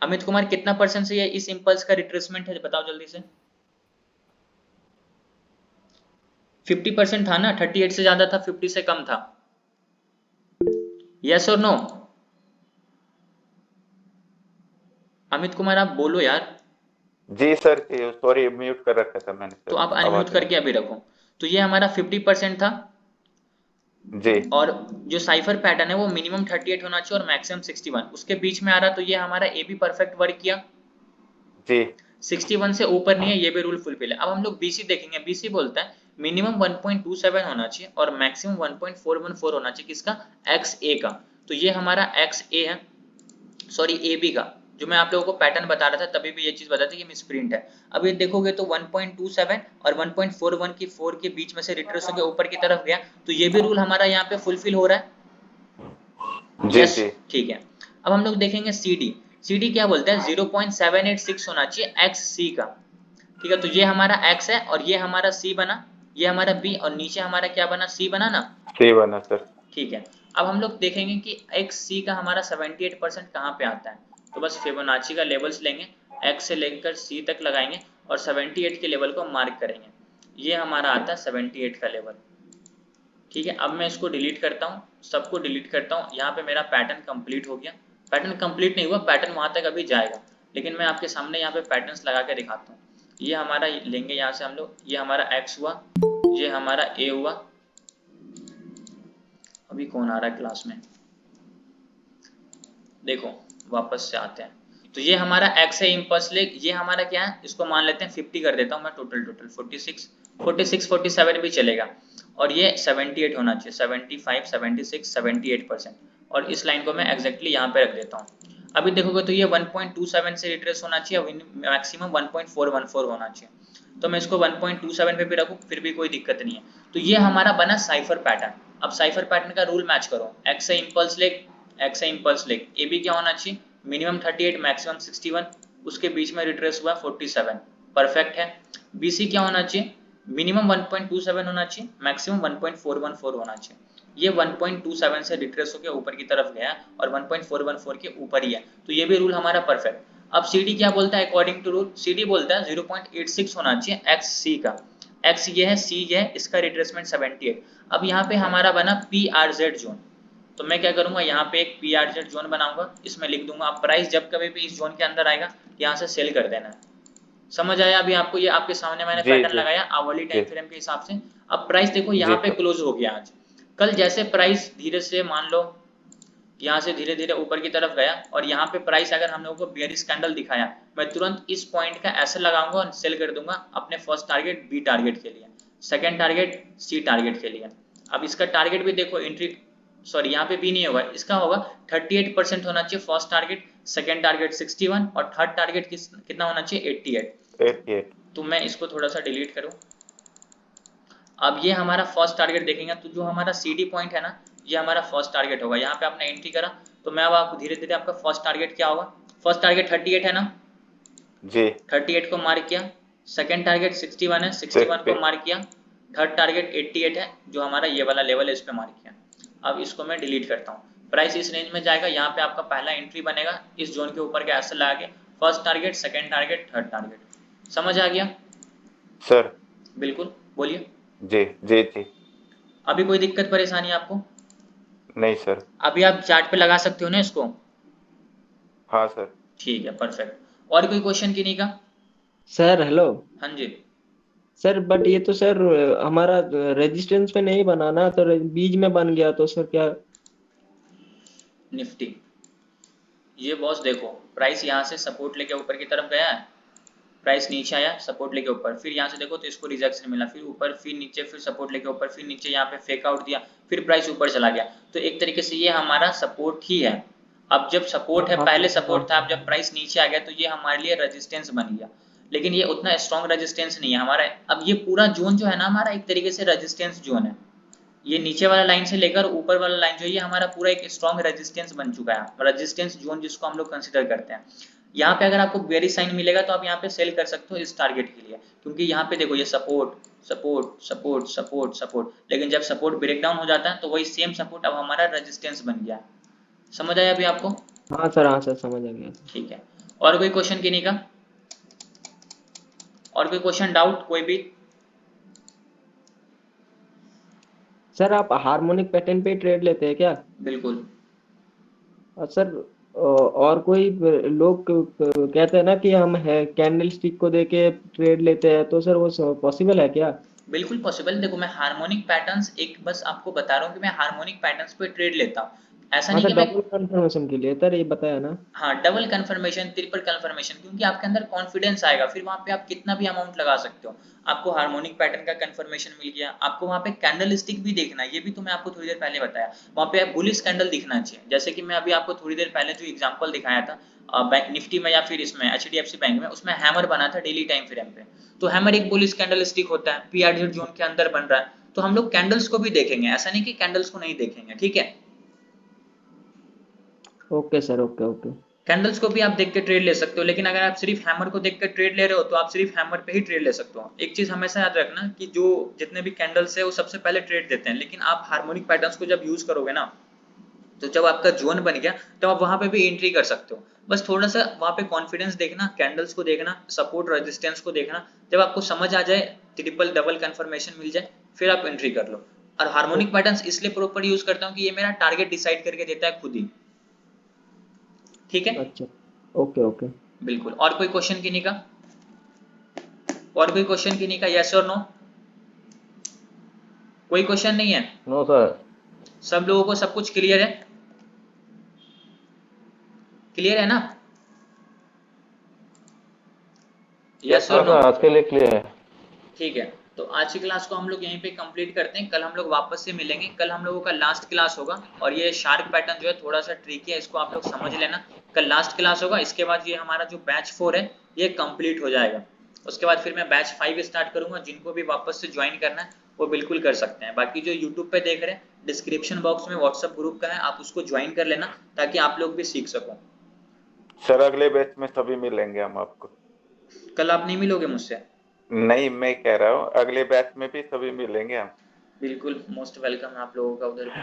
अमित कुमार, कितना परसेंट से ये इस इंपल्स का रिट्रेसमेंट है, बताओ जल्दी से। 50% था ना, 38 से ज्यादा था, 50 से कम था। यस और नो? अमित कुमार आप बोलो यार। जी सर, सॉरी म्यूट कर रखा था मैंने सर, तो आप अनम्यूट करके अभी रखो। तो ये हमारा 50% था जी। और जो साइफर पैटर्न है वो मिनिमम 38 होना चाहिए और मैक्सिमम 61, उसके बीच में आ रहा। तो ये हमारा ए भी परफेक्ट वर्क किया जी। 61 से ऊपर नहीं है, ये भी रूल फुलफिल है। अब हम लोग बीसी देखेंगे। बीसी बोलता है मिनिमम 1.27 होना चाहिए और मैक्सिमम 1.414 होना चाहिए, किसका, एक्स ए का। तो ये हमारा एक्स ए है, सॉरी ए बी का। जो मैं आप लोगों को पैटर्न बता रहा था तभी भी ये चीज बता थी कि मिसप्रिंट है। अब ये देखोगे तो 1.27 और 1.41 की 4 के बीच में से रिट्रेस होकर ऊपर की तरफ गया। तो ये भी रूल हमारा यहाँ पे फुलफिल हो रहा है। जी यस, जी। ठीक है। अब हम लोग देखेंगे सीडी। सीडी क्या बोलता है, 0.786 होना चाहिए एक्स सी का, ठीक है। तो ये हमारा एक्स है और ये हमारा सी बना, ये हमारा बी और नीचे हमारा क्या बना, सी बना ना, सी बना सर। ठीक है। अब हम लोग देखेंगे कि एक्स सी का हमारा 78% कहाँ पे आता है। तो बस फिबोनाची का लेवल्स लेंगे, एक्स से लेकर सी तक लगाएंगे और 78 के लेवल को मार्क करेंगे। ये हमारा आता है 78 का लेवल। ठीक है, अब मैं इसको डिलीट करता हूँ, सबको डिलीट करता हूँ। यहाँ पे मेरा पैटर्न कंप्लीट हो गया। पैटर्न कंप्लीट नहीं हुआ, पैटर्न वहां तक अभी जाएगा, लेकिन मैं आपके सामने यहाँ पे पैटर्न्स लगा के दिखाता हूँ। ये हमारा लेंगे यहाँ से हम लोग, ये हमारा एक्स हुआ, ये हमारा ए हुआ। अभी कौन आ रहा है क्लास में, देखो वापस से आते हैं। तो ये हमारा एक्स है इम्पल्स लेग, ये हमारा क्या है, इसको मान लेते हैं 50 कर देता हूँ मैं। टोटल 47 भी चलेगा, और ये 78 होना चाहिए, 75 76 78%। और इस लाइन को मैं एग्जैक्टली यहाँ पे रख देता हूँ। अभी देखोगे तो ये 1.27 से रिट्रेस होना चाहिए, मैक्सिमम 1.414 होना चाहिए। तो मैं इसको 1.27 पे भी रखूँ फिर भी कोई दिक्कत नहीं है। तो ये हमारा बना साइफर पैटर्न। अब साइफर पैटर्न का रूल मैच करो, एक्स है इम्पल्स लेग, एक्स है इम्पल्स लेग, ए बी क्या होना चाहिए, मिनिमम 38 मैक्सिमम 61, उसके बीच में रिट्रेस हुआ 47, परफेक्ट है। बीसी क्या होना चाहिए, मिनिमम 1.27 होना चाहिए, मैक्सिमम 1.414 होना चाहिए। ये 1.27 से रिट्रेस होकर ऊपर की तरफ गया और 1.414 के ऊपर ही है, तो ये भी रूल हमारा परफेक्ट। अब सीडी क्या बोलता है, अकॉर्डिंग टू रूल सीडी बोलता है 0.86 होना चाहिए एक्स सी का। एक्स ये है, सी ये है, इसका रिट्रेसमेंट 78। अब यहाँ पे हमारा बना पी आर जेड जोन। तो मैं क्या करूंगा, यहाँ पे एक पी आर जेड जोन बनाऊंगा, इसमें लिख दूंगा अब प्राइस जब कभी भी इस जोन के अंदर आएगा यहाँ से सेल कर देना है। समझ आया अभी आपको, ये आपके सामने मैंने जी पैटर्न जी लगाया आवली जी टाइम फ्रेम के हिसाब से। अब प्राइस देखो यहाँ जी पे सर। क्लोज हो गया आज। कल जैसे प्राइस धीरे से मान लो यहाँ से धीरे धीरे ऊपर की तरफ गया, और यहाँ पे प्राइस अगर हम लोगों को बेयरिश कैंडल दिखाया, मैं तुरंत इस पॉइंट का ऐसे लगाऊंगा और सेल कर दूंगा अपने फर्स्ट टारगेट बी टारगेट के लिए, सेकंड टारगेट सी टारगेट के लिए। अब इसका टारगेट भी देखो, एंट्री सॉरी यहाँ पे भी नहीं होगा, इसका होगा 38% होना चाहिए फर्स्ट टारगेट, सेकंड टारगेट 61 और थर्ड टारगेट कितना होना चाहिए 88। 88। तो मैं इसको थोड़ा सा डिलीट करूं। अब ये हमारा फर्स्ट टारगेट देखेंगे तो जो हमारा सीडी पॉइंट है ना, ये हमारा फर्स्ट टारगेट होगा। यहाँ पे आपने एंट्री करा, तो मैं अब आपको धीरे धीरे आपका फर्स्ट टारगेट क्या होगा, फर्स्ट टारगेट 38 है ना, जी 38 को मार्क किया। सेकंड टारगेट 61 है, 61 को 60। मार्क किया। थर्ड टारगेट 88 है, जो हमारा ये वाला लेवल है, इस पे मार्क किया। अब इसको मैं डिलीट करता हूँ। प्राइस इस रेंज में जाएगा, यहाँ पे आपका पहला एंट्री बनेगा इस जोन के ऊपर के ऐसे लगा के, first target, second target, third target. समझ आ गया, सर। बिल्कुल बोलिए। जी जी जी। अभी कोई दिक्कत परेशानी आपको, नहीं सर। अभी आप चार्ट पे लगा सकते हो ना इसको। हाँ सर। ठीक है, परफेक्ट। और कोई क्वेश्चन किन्हीं का। Sir hello. हाँ जी। सर बट ये तो सर हमारा रेजिस्टेंस पे नहीं बना ना, तो बीच में बन गया तो सर क्या। निफ्टी ये बॉस देखो, प्राइस यहाँ से सपोर्ट लेके ऊपर की तरफ गया है, प्राइस नीचे आया सपोर्ट लेके ऊपर, फिर यहाँ से देखो तो इसको रिजेक्शन मिला, फिर ऊपर, फिर नीचे, फिर सपोर्ट लेके ऊपर, फिर नीचे, यहाँ पे फेक आउट दिया, फिर प्राइस ऊपर चला गया। तो एक तरीके से ये हमारा सपोर्ट ही है। अब जब सपोर्ट है, हाँ पहले हाँ। सपोर्ट था, अब जब प्राइस नीचे आ गया तो ये हमारे लिए रेजिस्टेंस बन गया, लेकिन ये उतना स्ट्रॉन्ग रेजिस्टेंस नहीं है हमारा। अब ये पूरा जोन जो है ना हमारा, एक तरीके से रेजिस्टेंस जोन है। ये नीचे वाला लाइन से लेकर ऊपर वाला लाइन जो है, ये हमारा पूरा एक स्ट्रॉन्ग रेजिस्टेंस बन चुका है, रेजिस्टेंस जोन जिसको हम लोग कंसीडर करते हैं। यहाँ पे अगर आपको बेयरिश साइन मिलेगा तो आप यहाँ पे सेल कर सकते हो इस टारगेट के लिए, क्योंकि यहाँ पे देखो ये support support support support support, लेकिन जब सपोर्ट ब्रेक डाउन हो जाता है तो वही सेम सपोर्ट अब हमारा रेजिस्टेंस बन गया। समझ आया अभी आपको। हाँ सर समझ आ गया। ठीक है, और कोई क्वेश्चन किन्हीं का, और कोई क्वेश्चन डाउट कोई भी। सर आप हार्मोनिक पैटर्न पे ट्रेड लेते हैं क्या। बिल्कुल। और सर और कोई लोग कहते हैं ना कि हम है कैंडल स्टिक को देके ट्रेड लेते हैं, तो सर वो पॉसिबल है क्या। बिल्कुल पॉसिबल। देखो मैं हार्मोनिक पैटर्न्स एक बस आपको बता रहा हूँ कि मैं हार्मोनिक पैटर्न्स पे ट्रेड लेता हूँ, ऐसा हाँ नहीं सर कि मैं, डबल कंफर्मेशन के लिए सर ये बताया ना। हाँ डबल कंफर्मेशन, ट्रिपल कंफर्मेशन, क्योंकि आपके अंदर कॉन्फिडेंस आएगा, फिर वहां पे आप कितना भी अमाउंट लगा सकते हो। आपको हार्मोनिक पैटर्न का कंफर्मेशन मिल गया, आपको वहां पे कैंडल स्टिक भी देखना है, ये भी तो मैं आपको थोड़ी देर पहले बताया। वहां पे बुलिश कैंडल दिखना चाहिए, जैसे कि मैं अभी आपको थोड़ी देर पहले जो एग्जांपल दिखाया था बैंक निफ्टी में या फिर इसमें एचडीएफसी बैंक में, उसमें हैमर बना था डेली टाइम फ्रेम पे। तो हैमर एक बुलिश कैंडल स्टिक होता है, पीआरजेड जोन के अंदर बन रहा है, तो हम लोग कैंडल्स को भी देखेंगे, ऐसा नहीं कि कैंडल्स को नहीं देखेंगे। ठीक है, okay sir okay okay. Candles को भी आप देख के ट्रेड ले सकते हो, लेकिन अगर आप सिर्फ हैमर को देख के ट्रेड ले रहे हो तो आप सिर्फ हैमर पे ही ट्रेड ले सकते हो। एक चीज हमेशा याद रखना कि जो जितने भी कैंडल्स है वो सबसे पहले ट्रेड देते हैं, लेकिन आप हार्मोनिक पैटर्न्स को जब यूज करोगे ना, तो जब आपका जोन बन गया तो आप वहां पे भी एंट्री कर सकते हो। बस थोड़ा सा वहां पे कॉन्फिडेंस देखना, कैंडल्स को देखना, सपोर्ट रेजिस्टेंस को देखना, जब आपको समझ आ जाए, ट्रिपल डबल कंफर्मेशन मिल जाए, फिर आप एंट्री कर लो। और हार्मोनिक पैटर्न्स इसलिए प्रॉपर यूज करता हूँ कि ये मेरा टारगेट डिसाइड करके देता है खुद ही। ठीक है, अच्छा, ओके ओके। बिल्कुल। और कोई क्वेश्चन किन्हीं का? और कोई क्वेश्चन किन्हीं का? यस और नो? कोई क्वेश्चन नहीं है? No sir. सब लोगों को सब कुछ क्लियर है? क्लियर है ना? यस हाँ और नो? सर, आज के लिए क्लियर है। ठीक है, तो आज की क्लास को हम लोग यहीं पे कंप्लीट करते हैं। कल हम लोग वापस से मिलेंगे। कल हम लोगों का लास्ट क्लास होगा और ये शार्क पैटर्न जो है थोड़ा सा ट्रिकी है, इसको आप लोग समझ लेना। कल लास्ट क्लास होगा, इसके बाद ये हमारा जो बैच 4 है ये कंप्लीट हो जाएगा। उसके बाद फिर मैं बैच 5 स्टार्ट करूंगा। जिनको भी वापस से ज्वाइन करना है वो बिल्कुल कर सकते हैं। बाकी जो यूट्यूब पे देख रहे हैं, डिस्क्रिप्शन बॉक्स में व्हाट्सएप ग्रुप का है, आप उसको ज्वाइन कर लेना ताकि आप लोग भी सीख सको। सर अगले बैच में सभी मिलेंगे हम आपको। कल आप नहीं मिलोगे मुझसे? नहीं, मैं कह रहा हूँ अगले बैच में भी सभी मिलेंगे हम। बिल्कुल, मोस्ट वेलकम है आप लोगों का उधर भी।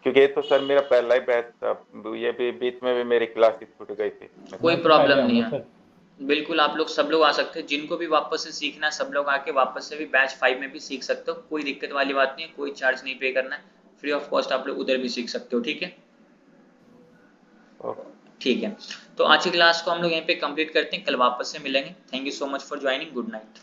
क्योंकि ये तो सर मेरा पहला ही बैच था, ये भी बीच में भी मेरी क्लासेस छूट गई थी। कोई मैं तो पहले प्रॉब्लम नहीं आऊंगा है, सर। बिल्कुल आप लोग सब लोग आ सकते हैं। जिनको भी वापस से सीखना है सब लोग आके वापस से भी बैच 5 में भी सीख सकते हो। कोई दिक्कत वाली बात नहीं है, कोई चार्ज नहीं पे करना है, फ्री ऑफ कॉस्ट आप लोग उधर भी सीख सकते हो। ठीक है, ओके। ठीक है। तो आज की क्लास को हम लोग यहीं पे कंप्लीट करते हैं, कल वापस से मिलेंगे। Thank you so much for joining. Good night.